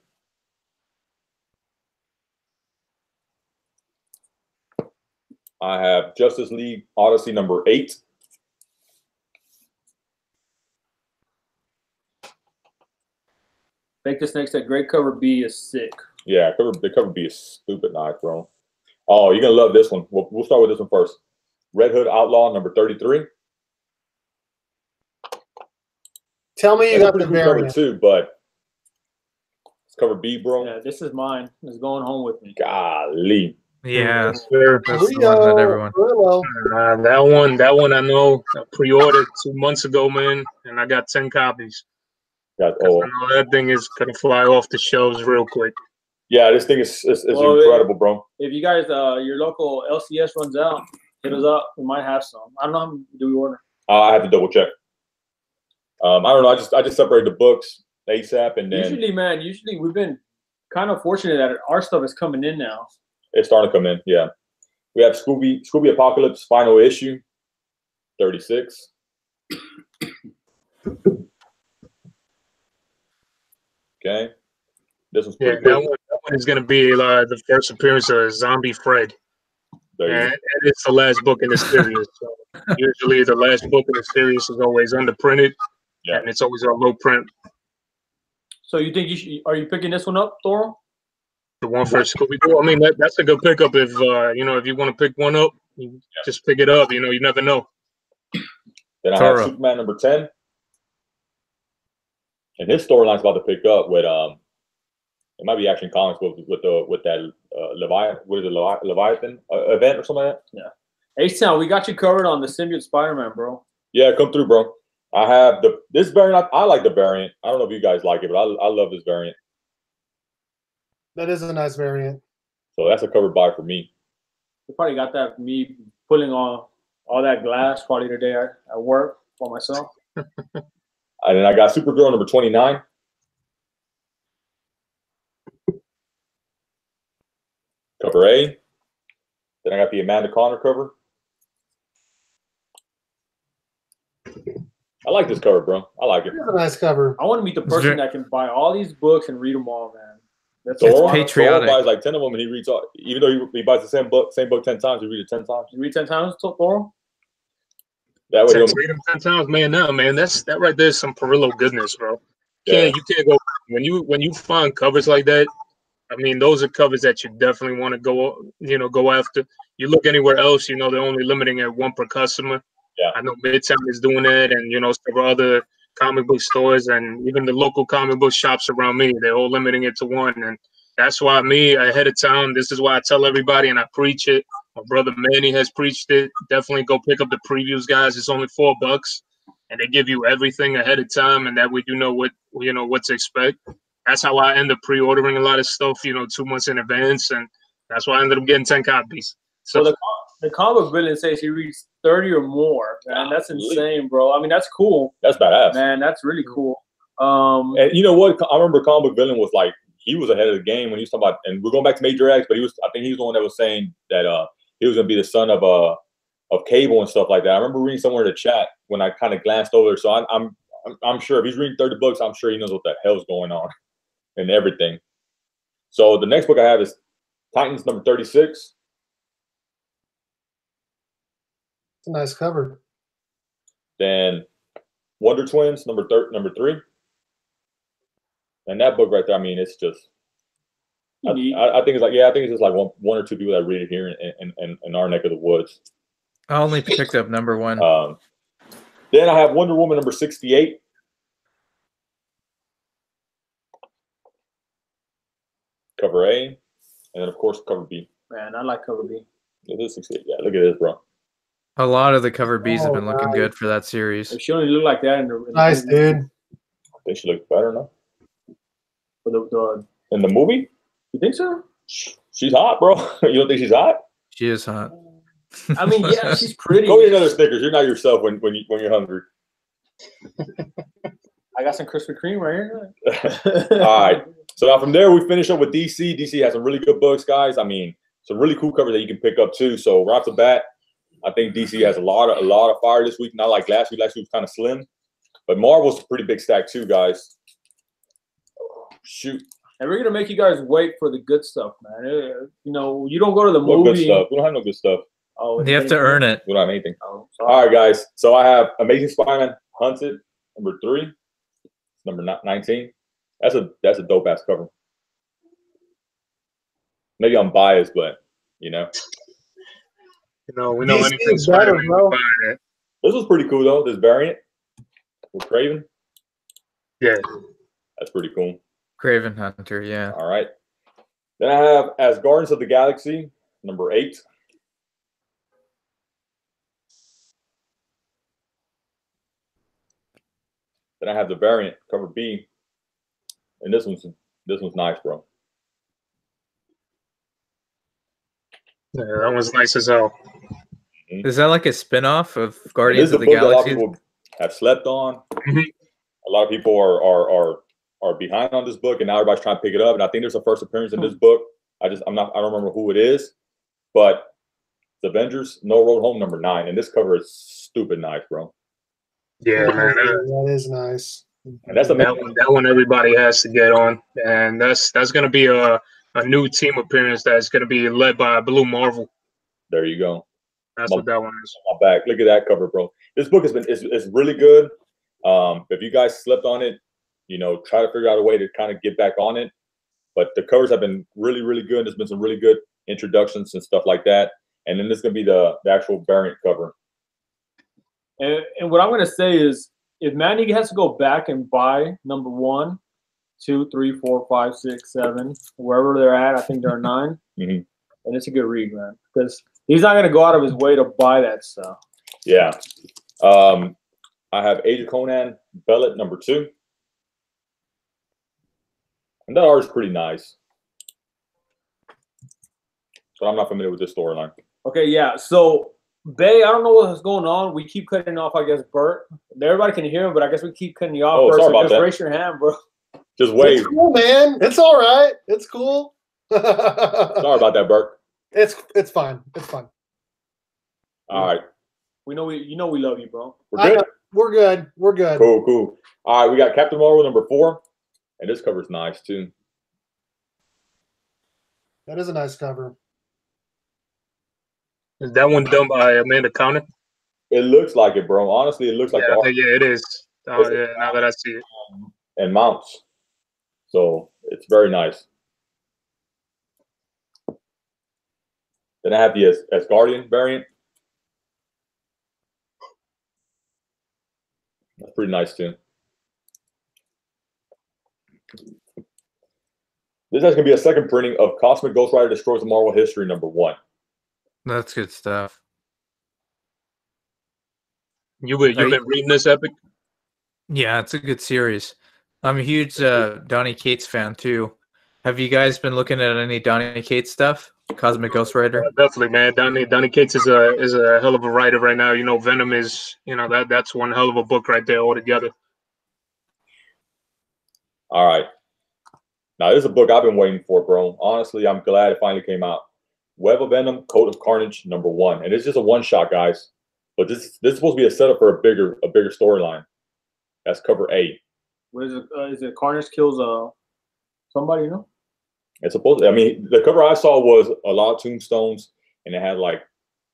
I have Justice League Odyssey number 8. Make this next. That great cover B is sick. Yeah, the cover B is stupid nice, bro. Oh, you're gonna love this one. We'll start with this one first. Red Hood Outlaw number 33. Tell me you got the variant too, but it's cover B, bro. Yeah, this is mine. It's going home with me. Golly. Yeah, that's the one that everyone. That one I know. I pre-ordered 2 months ago, man, and I got 10 copies. I know that thing is gonna fly off the shelves real quick. Yeah, this thing is incredible, bro. If you guys, your local LCS runs out, hit us up. We might have some. I don't know how many do we order. I have to double check. I don't know. I just separate the books ASAP, and then usually we've been kind of fortunate that our stuff is coming in now. It's starting to come in. Yeah, we have Scooby Apocalypse final issue 36. Okay, this one's pretty that one is going to be the first appearance of Zombie Fred, and it's the last book in the series. So usually, the last book in the series is always underprinted, and it's always a low print. So you think are you picking this one up, Thor? The one for Scooby-Doo. I mean, that's a good pickup if if you want to pick one up, you just pick it up. You never know. Then I have Superman number 10. And his storyline's about to pick up with it might be Action Comics with that Leviathan event or something like that. Yeah. H-Town, we got you covered on the Symbiote Spider-Man, bro. Yeah, come through, bro. I have this variant. I like the variant. I don't know if you guys like it, but I love this variant. That is a nice variant. So that's a cover buy for me. You probably got that from me pulling on all that glass probably today at work for myself. And then I got Supergirl number 29. Cover A. Then I got the Amanda Connor cover. I like this cover, bro. I like it. It's a nice cover. I want to meet the person that can buy all these books and read them all, man. That's Thoro patriotic. buys like 10 of them, and he reads all. Even though he buys the same book 10 times, he reads it 10 times. You read 10 times, Thoro? That way, read them 10 times, man. No, man, that right there is some Perillo goodness, bro. Yeah. You can't go when you find covers like that. I mean, those are covers that you definitely want to go after. You look anywhere else, they're only limiting at one per customer. Yeah. I know Midtown is doing that, and several other comic book stores, and even the local comic book shops around me, they're all limiting it to one. And that's why me, ahead of time, this is why I tell everybody, and I preach it. My brother Manny has preached it. Definitely go pick up the previews, guys. It's only $4, and they give you everything ahead of time, and that way you know what to expect. That's how I end up pre-ordering a lot of stuff, 2 months in advance, and that's why I ended up getting 10 copies. So the comic villain says he reads 30 or more, man. That's insane, bro. I mean, that's cool. That's badass, man. That's really cool. And you know what? I remember comic villain was like, he was ahead of the game when he was talking about, and we're going back to Major X, but I think he was the one that was saying that he was going to be the son of Cable and stuff like that. I remember reading somewhere in the chat when I kind of glanced over. So I'm sure if he's reading 30 books, I'm sure he knows what the hell's going on and everything. So the next book I have is Titans number 36. It's a nice cover. Then Wonder Twins number 3. And that book right there, I mean, it's just. I think it's like I think it's just like one or two people that read it here in our neck of the woods. I only picked up number 1. Then I have Wonder Woman number 68. Cover A, and then of course cover B. Man, I like cover B. It is 68. Yeah, look at this, bro. A lot of the cover Bs have been looking good for that series. They should only look like that in the nice, dude. They should look better now. For in the movie? You think so? She's hot, bro. You don't think she's hot? She is hot. I mean, yeah, she's pretty. Go get another Snickers. You're not yourself when you're hungry. I got some Krispy Kreme right here. All right. So now from there, we finish up with DC. DC has some really good books, guys. I mean, some really cool covers that you can pick up too. So right off the bat, I think DC has a lot of fire this week. Not like last week. Last week was kind of slim, but Marvel's a pretty big stack too, guys. Shoot. And we're gonna make you guys wait for the good stuff, man. You don't go to the movie. What good stuff? We don't have no good stuff. Oh, you have to earn it. We don't have anything. Oh, all right, guys. So I have Amazing Spider-Man Hunted number 3, number 19. That's a dope ass cover. Maybe I'm biased, but we know anything's better, bro. This was pretty cool though. This variant with Craven. Yeah, that's pretty cool. Craven Hunter, yeah. All right. Then I have As Guardians of the Galaxy number 8. Then I have the variant cover B, and this one's nice, bro. Yeah, that one's nice as hell. Is that like a spin-off of Guardians of the Galaxy? A lot of Galaxy? people have slept on. A lot of people are behind on this book, and now everybody's trying to pick it up. And I think there's a first appearance in this book. I don't remember who it is, but it's Avengers No Road Home number 9, and this cover is stupid nice, bro. Yeah, man. That is nice. And that's that one everybody has to get on, and that's gonna be a new team appearance that's gonna be led by Blue Marvel. There you go. That's what that one is. My back. Look at that cover, bro. This book is really good. If you guys slept on it, try to figure out a way to kind of get back on it. But the covers have been really, really good. There's been some really good introductions and stuff like that. And then this is gonna be the actual variant cover. And what I'm going to say is, if Manny has to go back and buy number 1, 2, 3, 4, 5, 6, 7, wherever they're at, I think there are 9, and it's a good read, man, because he's not going to go out of his way to buy that stuff. Yeah. I have Age of Conan Bellet number 2. And that art is pretty nice. But I'm not familiar with this storyline. Okay, yeah. So, Bay, I don't know what's going on. We keep cutting off, I guess, Bert. Everybody can hear him, but I guess we keep cutting you off. Oh, Bert, sorry about that. Raise your hand, bro. Just wait. It's cool, man. It's all right. It's cool. Sorry about that, Bert. It's fine. It's fine. All right. We know we love you, bro. We're good. We're good. We're good. Cool, cool. All right, we got Captain Marvel number 4, and this cover's nice too. That is a nice cover. Is that one done by Amanda Conner? It looks like it, bro. Honestly, it looks like yeah, it is. Oh yeah, now that I see it. And mounts, so it's very nice. Then I have the Asgardian variant. That's pretty nice too. This is going to be a second printing of Cosmic Ghost Rider Destroys the Marvel History number 1. That's good stuff. You've been reading this, Epic? Yeah, it's a good series. I'm a huge Donny Cates fan too. Have you guys been looking at any Donny Cates stuff? Cosmic Ghost Rider? Definitely, man. Donny Cates is a hell of a writer right now. You know, Venom is, that's one hell of a book right there altogether. All right. Now, this is a book I've been waiting for, bro. Honestly, I'm glad it finally came out. Web of Venom, Coat of Carnage, number 1. And it's just a one-shot, guys. But this is supposed to be a setup for a bigger storyline. That's cover A. What is it? Is it Carnage kills somebody, you know? It's supposed to, I mean, the cover I saw was a lot of tombstones, and it had like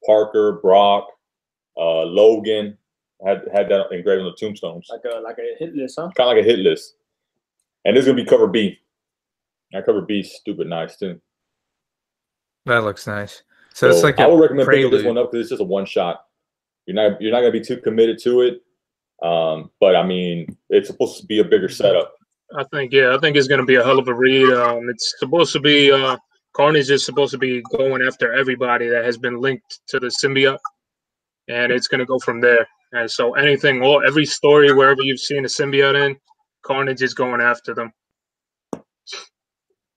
Parker, Brock, Logan, had that engraved on the tombstones. Like a hit list, huh? Kind of like a hit list. And this is gonna be cover B. That cover B is stupid nice too. That looks nice. So it's like I would recommend prelude. picking this one up because it's just a one shot. You're not gonna be too committed to it. But I mean, it's supposed to be a bigger setup. I think it's going to be a hell of a read. It's supposed to be Carnage is supposed to be going after everybody that has been linked to the symbiote, and it's going to go from there. And so every story wherever you've seen a symbiote in, Carnage is going after them.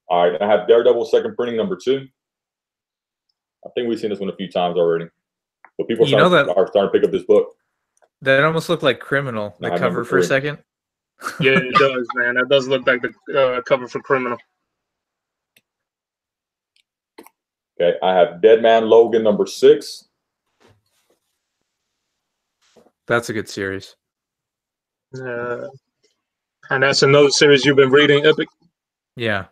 All right, I have Daredevil second printing number 2. I think we've seen this one a few times already, but people are starting to pick up this book. That almost looked like Criminal, the cover for a second. Yeah, it does, man. That does look like the cover for Criminal. Okay, I have Dead Man Logan number 6. That's a good series. And that's another series you've been reading, Epic? Yeah.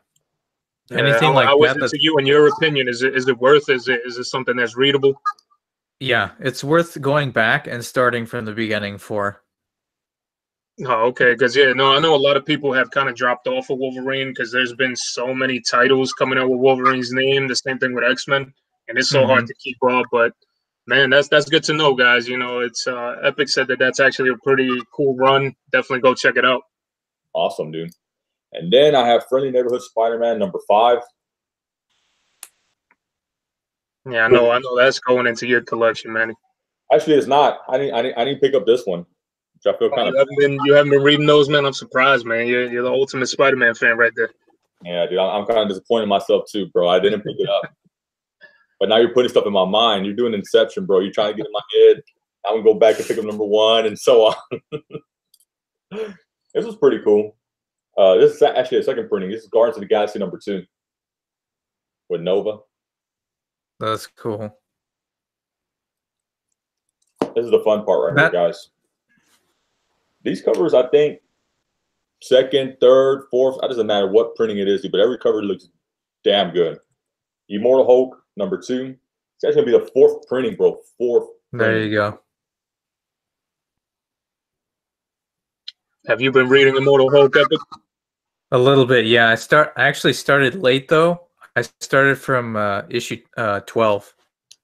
Anything like how that? Was it to you, in your opinion? Is it worth? Is it something that's readable? Yeah, it's worth going back and starting from the beginning for. Oh, okay. Because I know a lot of people have kind of dropped off of Wolverine because there's been so many titles coming out with Wolverine's name. The same thing with X-Men, and it's so hard to keep up. But man, that's good to know, guys. It's Epic said that's actually a pretty cool run. Definitely go check it out. Awesome, dude. And then I have Friendly Neighborhood Spider-Man number 5. Yeah, I know that's going into your collection, man. Actually, it's not. I didn't pick up this one, which I feel kind of. You haven't been reading those, man. I'm surprised, man. You're the ultimate Spider-Man fan right there. Yeah, dude, I'm kind of disappointed in myself too, bro. I didn't pick it up, but now you're putting stuff in my mind. You're doing Inception, bro. You're trying to get in my head. I'm gonna go back and pick up number 1 and so on. This was pretty cool. This is actually a second printing. This is Guardians of the Galaxy number 2 with Nova. That's cool. This is the fun part right here, guys. These covers, I think, 2nd, 3rd, 4th, it doesn't matter what printing it is, but every cover looks damn good. Immortal Hulk, number 2. It's actually going to be the 4th printing, bro. 4th. There you go. Have you been reading Immortal Hulk, Epic? A little bit, yeah. I actually started late, though. I started from issue 12.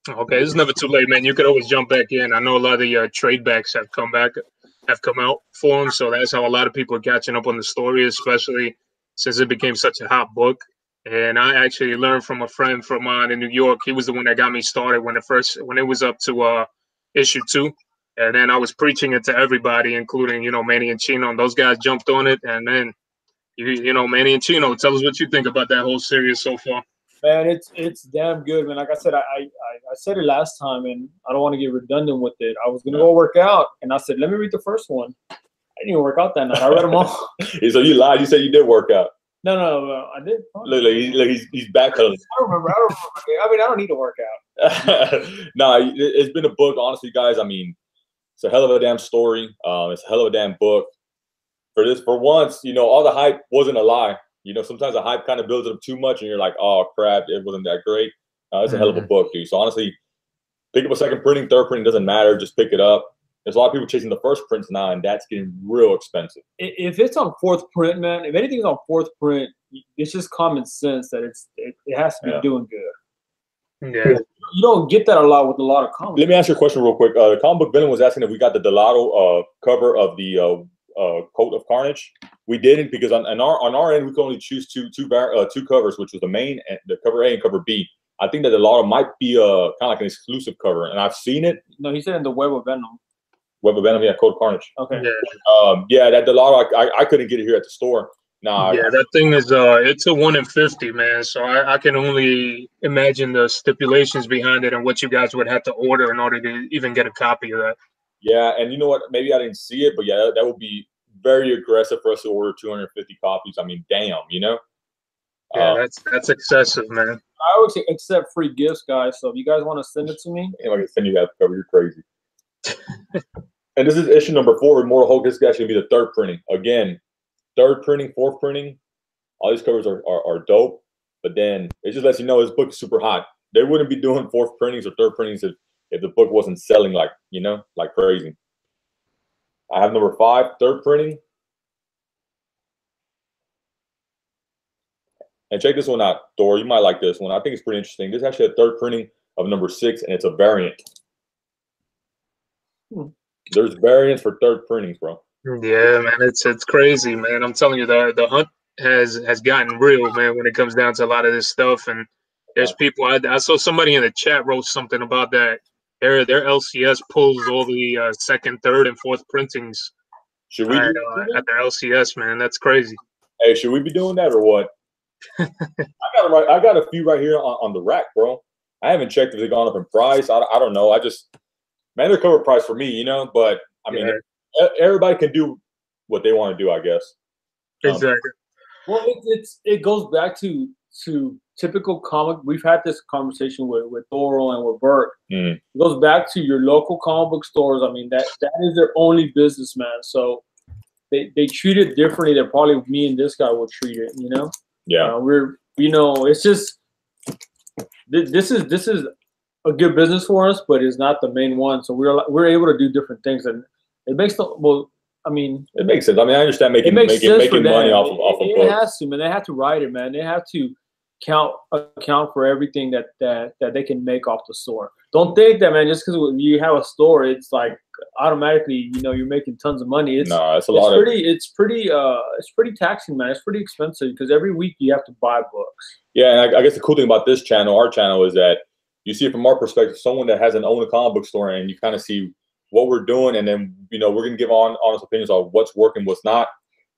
Okay, it's never too late, man. You could always jump back in. I know a lot of the trade backs have come out for them, so that's how a lot of people are catching up on the story, especially since it became such a hot book. And I actually learned from a friend from in New York. He was the one that got me started when it was up to issue 2, and then I was preaching it to everybody, including Manny and Chino, and those guys jumped on it. And then Manny and Chino, tell us what you think about that whole series so far. Man, it's damn good, man. Like I said, I said it last time, and I don't want to get redundant with it. I was gonna go work out, and I said, let me read the first one. I didn't even work out that night. I read them all. So you lied. You said you did work out. No, I did. Look, he's backpedaling. I don't remember. I mean, I don't need to work No, it's been a book, honestly, guys. I mean, it's a hell of a damn story. It's a hell of a damn book. For once, you know, all the hype wasn't a lie. You know, sometimes the hype kind of builds up too much, and you're like, oh crap, it wasn't that great. It's a hell of a book, dude. So honestly, pick up a second printing, third printing, doesn't matter. Just pick it up. There's a lot of people chasing the first prints now, and that's getting real expensive. If it's on fourth print, man, if anything's on fourth print, it's just common sense that it has to be doing good. Yeah. You don't get that a lot with a lot of comics. Let me ask you a question real quick. The comic book villain was asking if we got the Delato cover of the Coat of Carnage. We didn't, because on our end we could only choose two covers, which was the main and the cover A and cover B. I think that the Delato might be kind of like an exclusive cover, and I've seen it. No, he said in the Web of Venom. Web of Venom, yeah, Coat of Carnage. Okay. Yeah. Yeah, that Delato I couldn't get it here at the store. Nah. Yeah, that thing is it's a 1 in 50, man. So I can only imagine the stipulations behind it and what you guys would have to order in order to even get a copy of that. Yeah, and you know what? Maybe I didn't see it, but yeah, that would be very aggressive for us to order 250 copies. I mean, damn, you know? Yeah, that's excessive, man. I always say accept free gifts, guys. So if you guys want to send it to me, I can send you that cover. You're crazy. And this is issue number 4 with Mortal Hulk. This is actually going to be the third printing. Again, third printing, fourth printing. All these covers are dope. But then it just lets you know this book is super hot. They wouldn't be doing fourth printings or third printings if the book wasn't selling like crazy. I have number 5, third printing. And check this one out, Thor. You might like this one. I think it's pretty interesting. This is actually a third printing of number 6, and it's a variant. There's variants for third printings, bro. Yeah, man, it's crazy, man. I'm telling you, the hunt has gotten real, man, when it comes down to a lot of this stuff. And there's people. I saw somebody in the chat wrote something about that. Their LCS pulls all the second, third, and fourth printings. Should we at their LCS, man? That's crazy. Hey, should we be doing that or what? I got a few right here on the rack, bro. I haven't checked if they've gone up in price. I don't know. Man, they're cover price for me, you know. But I mean, everybody can do what they want to do, I guess. Exactly. Well, it goes back to typical comic. We've had this conversation with Thoro and with Bert. It goes back to your local comic book stores. I mean, that is their only business, man. So they treat it differently than probably me and this guy will treat it. You know. Yeah. It's just this is a good business for us, but it's not the main one. So we're able to do different things, and it makes it makes sense. I mean, I understand making money off of books. It has to, man. They have to write it, man. They have to account for everything that they can make off the store. Don't think that, man, just because you have a store, it's like automatically, you're making tons of money. It's pretty taxing, man. It's pretty expensive because every week you have to buy books. Yeah, and I guess the cool thing about this channel, our channel, is that you see it from our perspective, someone that hasn't owned a comic book store, and you kind of see what we're doing, and then we're gonna give honest opinions on what's working, what's not,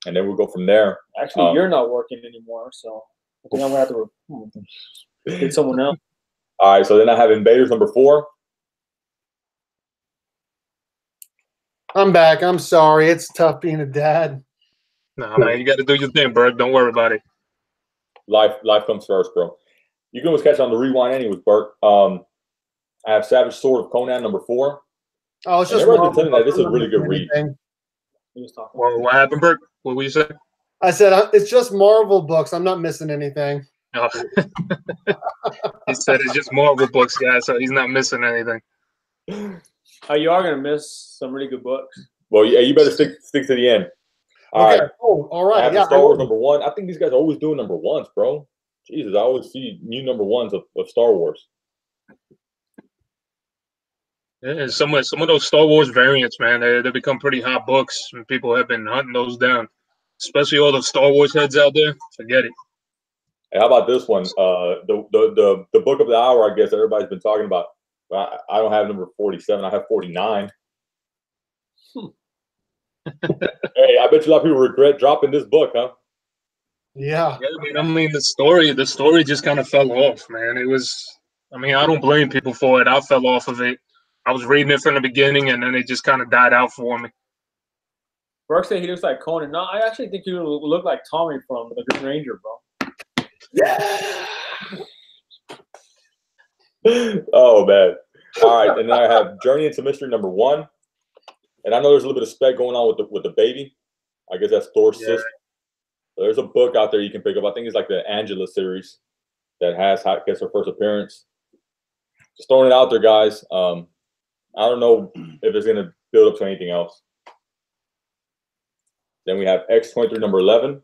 and then we'll go from there. Actually, you're not working anymore, so I think I'm gonna have to get someone else. All right, so then I have Invaders number 4. I'm back. I'm sorry. It's tough being a dad. Nah, man, you got to do your thing, Bert. Don't worry about it. Life comes first, bro. You can always catch it on the rewind anyways, Bert. I have Savage Sword of Conan number 4. Oh, it's just everybody's been telling me that this is a really good read. Well, what happened, Bert? What were you saying? I said it's just Marvel books. I'm not missing anything. Oh. He said it's just Marvel books, guys, so he's not missing anything. You are gonna miss some really good books. Well, yeah, you better stick to the end. All right. Oh, all right. I have Star Wars number 1. I think these guys are always doing number 1s, bro. Jesus, I always see new number 1s of Star Wars. Yeah, some of those Star Wars variants, man, they become pretty hot books, and people have been hunting those down. Especially all the Star Wars heads out there. Forget it. Hey, how about this one? The book of the hour, I guess everybody's been talking about. I don't have number 47. I have 49. Hey, I bet you a lot of people regret dropping this book, huh? Yeah. I mean, the story just kind of fell off, man. I don't blame people for it. I fell off of it. I was reading it from the beginning, and then it just kind of died out for me. Burke said he looks like Conan. No, I actually think you look like Tommy from The Green Ranger, bro. Yeah. Oh man. All right, and then I have Journey into Mystery #1, and I know there's a little bit of spec going on with the baby. I guess that's Thor's sister. There's a book out there you can pick up. I think it's like the Angela series that gets her first appearance. Just throwing it out there, guys. I don't know if it's gonna build up to anything else. Then we have X-23 #11.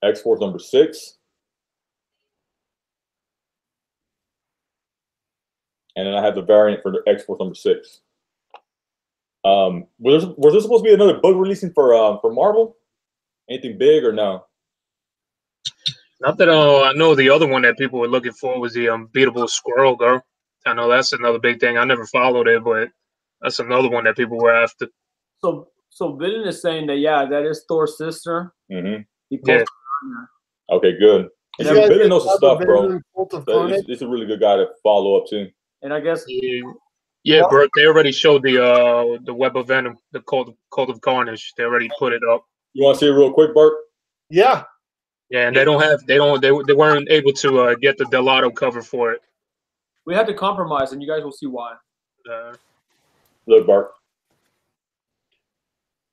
X-Force #6. And then I have the variant for the X-Force #6. Was there supposed to be another book releasing for Marvel? Anything big or no? Not that I know the other one that people were looking for was the Unbeatable Squirrel Girl. I know that's another big thing. I never followed it, but that's another one that people were after. So Villain is saying that that is Thor's sister. Mm-hmm. He posted Okay, good. Villain knows some stuff, bro. He's a really good guy to follow up too. And I guess Bert, they already showed the Web of Venom, the Cult of Carnage. They already put it up. You want to see it real quick, Bert? Yeah. Yeah, and they weren't able to get the Delato cover for it. We had to compromise, and you guys will see why. Look, Bart.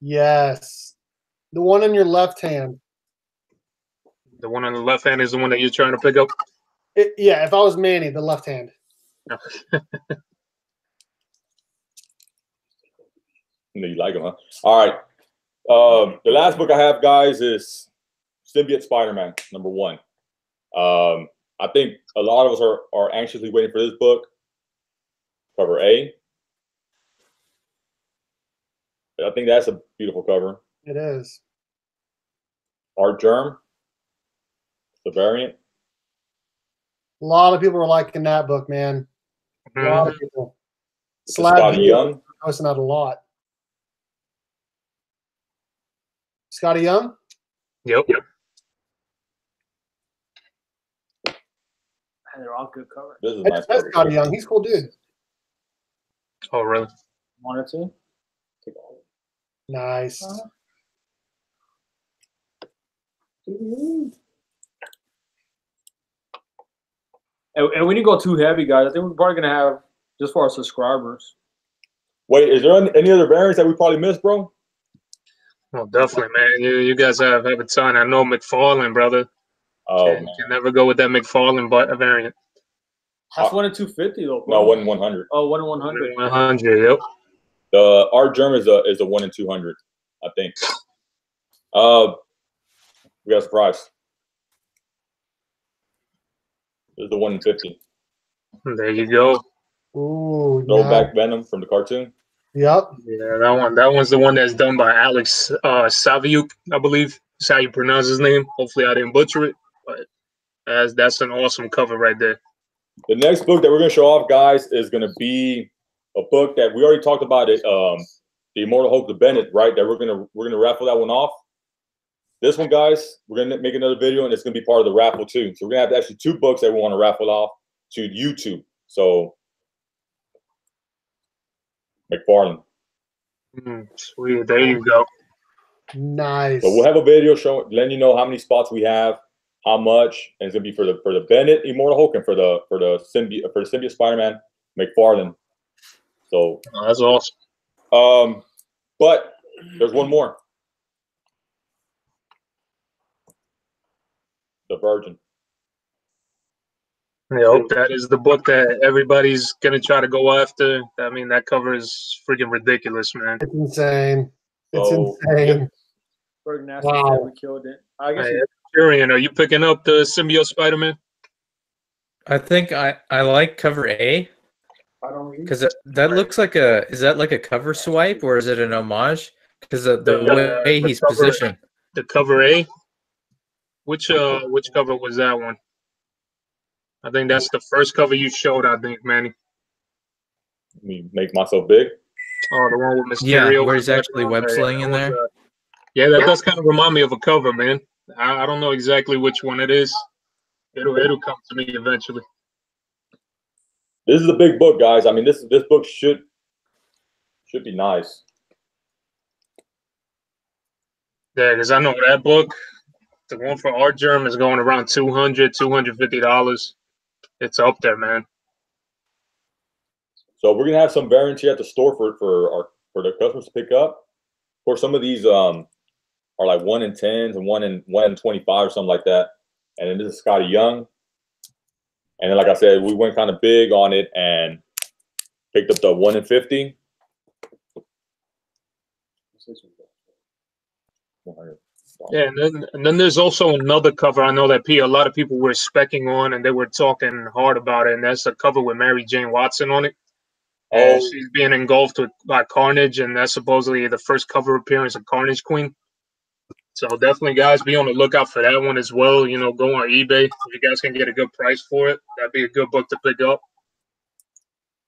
Yes. The one in your left hand. The one on the left hand is the one that you're trying to pick up? Yeah, if I was Manny, the left hand. You like him, huh? All right. The last book I have, guys, is Symbiote Spider-Man #1. I think a lot of us are anxiously waiting for this book. Cover A. I think that's a beautiful cover. It is. Art Germ. The variant. A lot of people are liking that book, man. A lot of people. Scotty Young. Posting out a lot. Scotty Young? Yep. And they're all good covers. This is a nice cover. Scotty Young. He's a cool dude. Oh, really? One or two? Nice. And we didn't go too heavy, guys. I think we're probably going to have just for our subscribers. Wait, is there any other variants that we probably missed, bro? Well, definitely, man. You guys have a ton. I know McFarlane, brother. Oh, can never go with that McFarlane variant. That's 1 in 250, though, bro. No, 1 in 100. Oh, 1 in 100. 100, yep. The Art Germ is a 1 in 200, I think. We got a surprise. This is the 1 in 50. There you go. Ooh, Throwback Venom from the cartoon. Yep. Yeah, that one's the one that's done by Alex Saviuk, I believe. That's how you pronounce his name. Hopefully I didn't butcher it, but that's an awesome cover right there. The next book that we're going to show off, guys, is going to be a book that we already talked about it, the Immortal Hulk, the Bennett, right? That we're gonna raffle that one off. This one, guys, we're gonna make another video, and it's gonna be part of the raffle too. So we're gonna have actually 2 books that we want to raffle off to YouTube. So McFarlane. Sweet, there you go. Nice. So we'll have a video showing, letting you know how many spots we have, how much, and it's gonna be for the Bennett Immortal Hulk and for the Symbiote Spider-Man McFarlane. So that's awesome. But there's one more. The Virgin. Yep, that is the book that everybody's gonna try to go after. I mean, that cover is freaking ridiculous, man. It's insane. It's insane. Wow. We killed it. I guess Tyrion, are you picking up the Symbiote Spider-Man? I think I like cover A. Because that looks like is that like a cover swipe or is it an homage? Because the way he's positioned. The cover A? Which cover was that one? I think that's the first cover you showed, I think, Manny. Me make myself big? Oh, the one with Mysterio. Yeah, where he's actually web slinging in there. Yeah, that does kind of remind me of a cover, man. I don't know exactly which one it is. It'll come to me eventually. This is a big book, guys. I mean, this book should be nice. Yeah, because I know that book, the one for Art Germ, is going around $200, $250. It's up there, man. So we're gonna have some variants here at the store for the customers to pick up. Of course, some of these are like 1 in 10s and 1 in 25 or something like that. And then this is Scotty Young. And then, like I said, we went kind of big on it and picked up the 1 in 50. Yeah, and then there's also another cover I know that a lot of people were specking on, and they were talking hard about it, and that's a cover with Mary Jane Watson on it. And she's being engulfed by Carnage, and that's supposedly the first cover appearance of Carnage Queen. So definitely, guys, be on the lookout for that one as well. You know, go on eBay. If you guys can get a good price for it, that'd be a good book to pick up.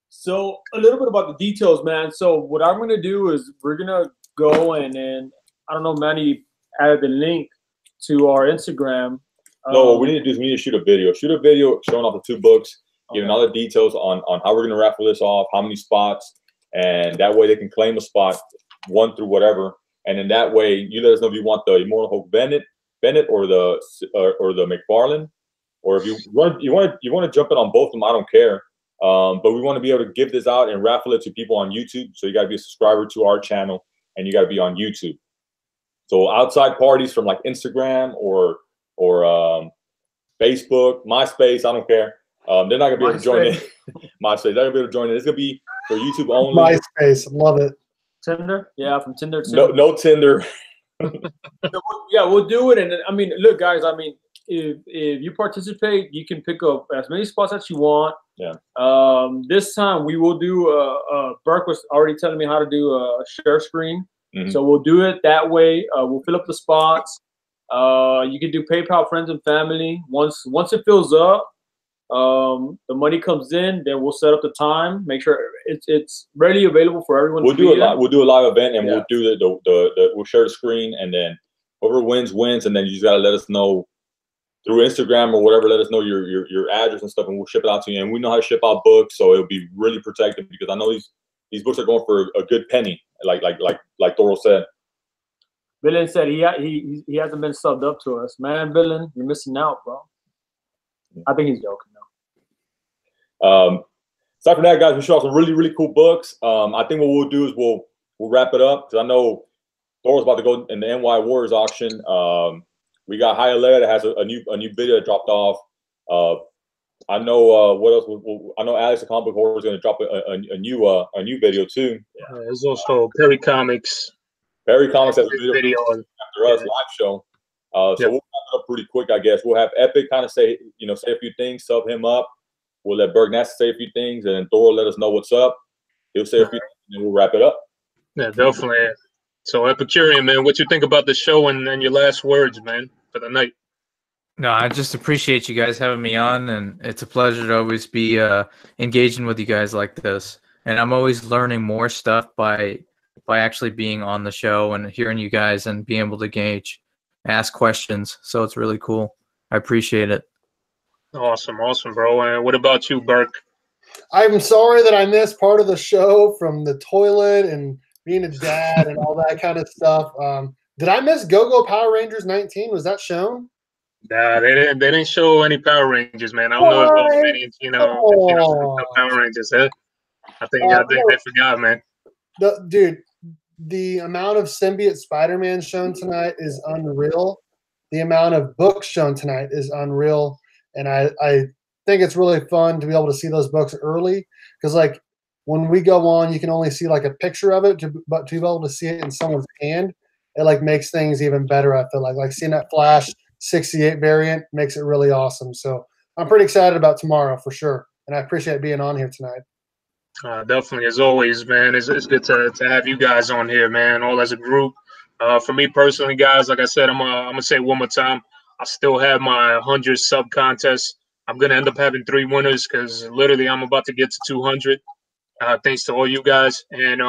So a little bit about the details, man. So what I'm going to do is we're going to go and I don't know, Manny added the link to our Instagram. No, what we need to do is we need to shoot a video. Shoot a video showing off the 2 books, giving all the details on how we're going to raffle this off, how many spots, and that way they can claim a spot 1 through whatever. And then that way you let us know if you want the Immortal Hulk Bennett or the McFarlane, or if you want to jump in on both of them. I don't care. But we want to be able to give this out and raffle it to people on YouTube. So you got to be a subscriber to our channel and you got to be on YouTube. So outside parties from like Instagram or Facebook, MySpace, I don't care. They're not gonna be able to join in. MySpace, they're not gonna be able to join in. It's gonna be for YouTube only. MySpace, love it. Tinder, yeah, from Tinder too. No Tinder. Yeah, we'll do it. And I mean, look, guys. I mean, if you participate, you can pick up as many spots as you want. Yeah. This time we will do. Burke was already telling me how to do a share screen. Mm-hmm. So we'll do it that way. We'll fill up the spots. You can do PayPal, friends and family. Once it fills up, the money comes in. Then we'll set up the time. Make sure it's readily available for everyone. We'll do a live event, and we'll do we'll share the screen, and then whoever wins. And then you just gotta let us know through Instagram or whatever. Let us know your address and stuff, and we'll ship it out to you. And we know how to ship out books, so it'll be really protected because I know these books are going for a good penny, like Thoro said. Billin said he hasn't been subbed up to us. Man, Billin, you're missing out, bro. I think he's joking though. Aside from that, guys, we show some really, really cool books. I think what we'll do is we'll wrap it up because I know Thoro's about to go in the NY Warriors auction. We got Hialeah that has a new video that dropped off. I know what else? I know Alex the Comic Book Horror is going to drop a new video too. Yeah, there's also Perry Comics. Perry Comics has a video after us live show. So we'll wrap it up pretty quick, I guess. We'll have Epic kind of say a few things, sub him up. We'll let Berg Nasty say a few things, and then Thoro let us know what's up. He'll say a few things, and then we'll wrap it up. Yeah, definitely. So Epicurean, man, what you think about the show and your last words, man, for the night? No, I just appreciate you guys having me on, and it's a pleasure to always be engaging with you guys like this. And I'm always learning more stuff by actually being on the show and hearing you guys and being able to ask questions. So it's really cool. I appreciate it. Awesome, bro. And what about you, Burke? I'm sorry that I missed part of the show from the toilet and being a dad and all that kind of stuff. Did I miss Go-Go Power Rangers 19? Was that shown? Nah, they didn't show any Power Rangers, man. I don't know if Manny and Power Rangers, huh? I think they forgot, man. Dude, the amount of symbiote Spider-Man shown tonight is unreal. The amount of books shown tonight is unreal. And I think it's really fun to be able to see those books early because, like, when we go on, you can only see like a picture of it, but to be able to see it in someone's hand, it like makes things even better. I feel like seeing that Flash 68 variant makes it really awesome. So I'm pretty excited about tomorrow for sure, and I appreciate being on here tonight. Definitely, as always, man. It's good to have you guys on here, man, all as a group. For me personally, guys, like I said, I'm gonna say it one more time. I still have my 100 sub contest. I'm gonna end up having 3 winners because literally I'm about to get to 200. Thanks to all you guys, and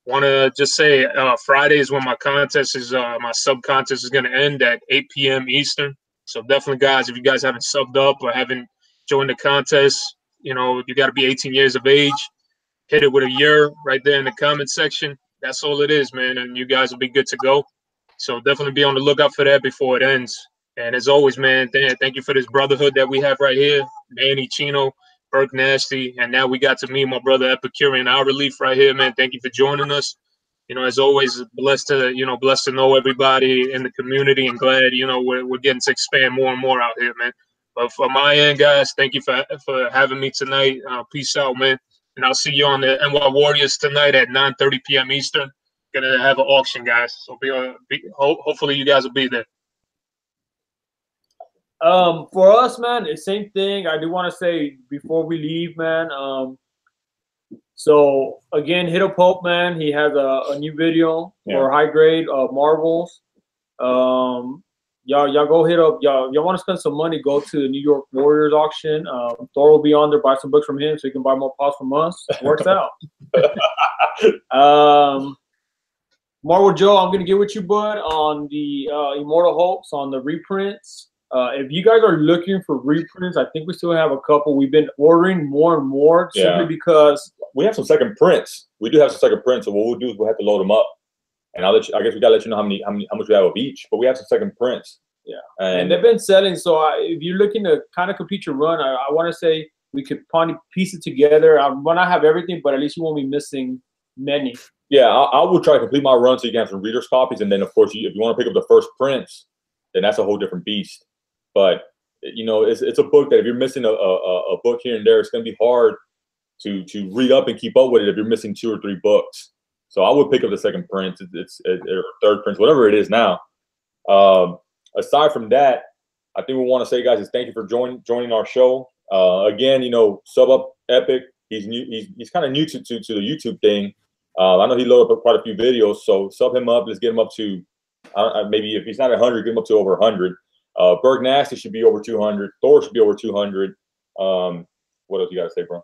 want to just say Friday is when my contest is my sub contest is gonna end at 8 p.m. Eastern. So definitely, guys, if you guys haven't subbed up or haven't joined the contest, you got to be 18 years of age. Hit it with a year right there in the comment section. That's all it is, man, and you guys will be good to go. So definitely be on the lookout for that before it ends. And as always, man, thank you for this brotherhood that we have right here. Manny, Chino, Burke Nasty, and now we got to meet my brother Epicurean, Our Relief right here, man. Thank you for joining us. You know, as always, blessed to know everybody in the community, and glad, you know, we're getting to expand more and more out here, man. But for my end, guys, thank you for having me tonight. Peace out, man. And I'll see you on the NY Warriors tonight at 9:30 p.m. Eastern. Gonna have an auction, guys. So hopefully you guys will be there. For us, man, the same thing. I do want to say before we leave, man. So again, hit up Hope, man. He has a new video for high grade marbles. Y'all go hit up. Y'all want to spend some money? Go to the New York Warriors auction. Thor will be on there. Buy some books from him so you can buy more pots from us. Works out. Marvel Joe, I'm gonna get with you, bud, on the Immortal Hopes on the reprints. If you guys are looking for reprints, I think we still have a couple. We've been ordering more and more simply because we have some second prints. We do have some second prints, so what we'll do is we'll have to load them up, and I guess we gotta let you know how much we have of each. But we have some second prints. Yeah, and they've been selling. So if you're looking to kind of complete your run, I want to say we could probably piece it together. I might not have everything, but at least you won't be missing many. Yeah, I will try to complete my run so you can have some readers' copies, and then of course, if you want to pick up the first prints, then that's a whole different beast. But you know, it's a book that if you're missing a book here and there, it's going to be hard to read up and keep up with it if you're missing 2 or 3 books. So I would pick up the second print, or third print, whatever it is now. Aside from that, I think we want to say, guys, is thank you for joining our show. Again, you know, sub up Epic. He's new. He's kind of new to the YouTube thing. I know he loaded up quite a few videos, so sub him up. Let's get him up to maybe if he's not 100, get him up to over 100. Berg Nasty should be over 200. Thor should be over 200. What else you got to say, bro?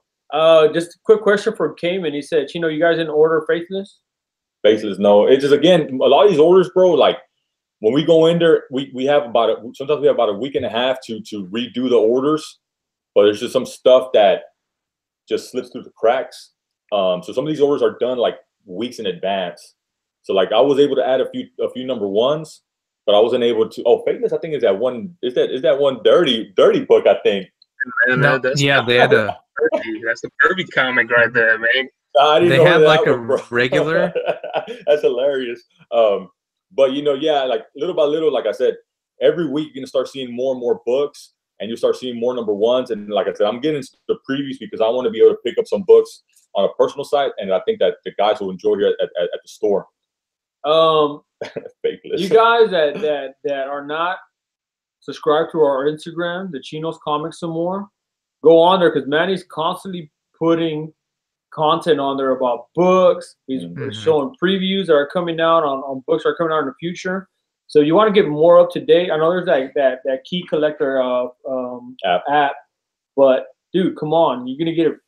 Just a quick question for Cayman. He said, you guys didn't order Faithless? Faithless, no. It's just, again, a lot of these orders, bro, like when we go in there, we have sometimes we have about a week and a half to redo the orders, but there's just some stuff that just slips through the cracks. So some of these orders are done like weeks in advance. So like I was able to add a few number ones, but I wasn't able to. Oh, Faithless, I think is that one dirty book, I think. Man, no, yeah, they had a. That's the Kirby comic right there, man. They had like a regular. That's hilarious. But you know, yeah, like little by little, like I said, every week you're gonna start seeing more and more books, and you start seeing more number ones. And like I said, I'm getting the previews because I want to be able to pick up some books on a personal site, and I think that the guys will enjoy here at the store. You guys that are not subscribed to our Instagram, the Chinos Comics and More, go on there because Manny's constantly putting content on there about books. He's showing previews that are coming out on books that are coming out in the future. So you want to get more up to date. I know there's that key collector app, but dude, come on, you're gonna get it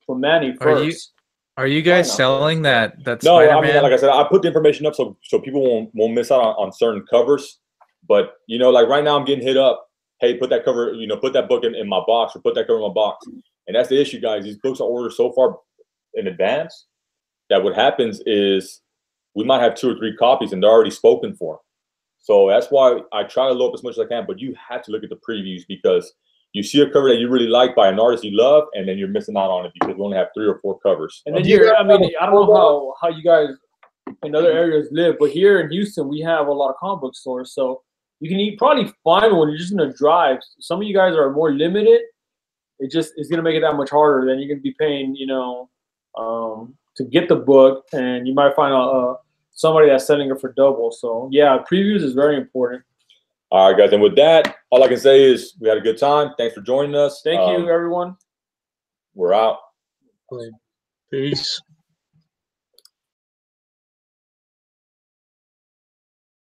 from Manny first. Are you guys selling that? No, Spider-Man? I mean, like I said, I put the information up so people won't miss out on certain covers. But you know, like right now, I'm getting hit up. Hey, put that cover, put that book in my box, or put that cover in my box. And that's the issue, guys. These books are ordered so far in advance that what happens is we might have 2 or 3 copies and they're already spoken for. So that's why I try to load up as much as I can. But you have to look at the previews because you see a cover that you really like by an artist you love, and then you're missing out on it because we only have 3 or 4 covers. And then I don't know how you guys in other areas live, but here in Houston, we have a lot of comic book stores. So you can probably find one. You're just going to drive. Some of you guys are more limited. It's going to make it that much harder. Then you're going to be paying, to get the book, and you might find somebody that's selling it for double. So, yeah, previews is very important. All right, guys. And with that, all I can say is we had a good time. Thanks for joining us. Thank you, everyone. We're out. Peace.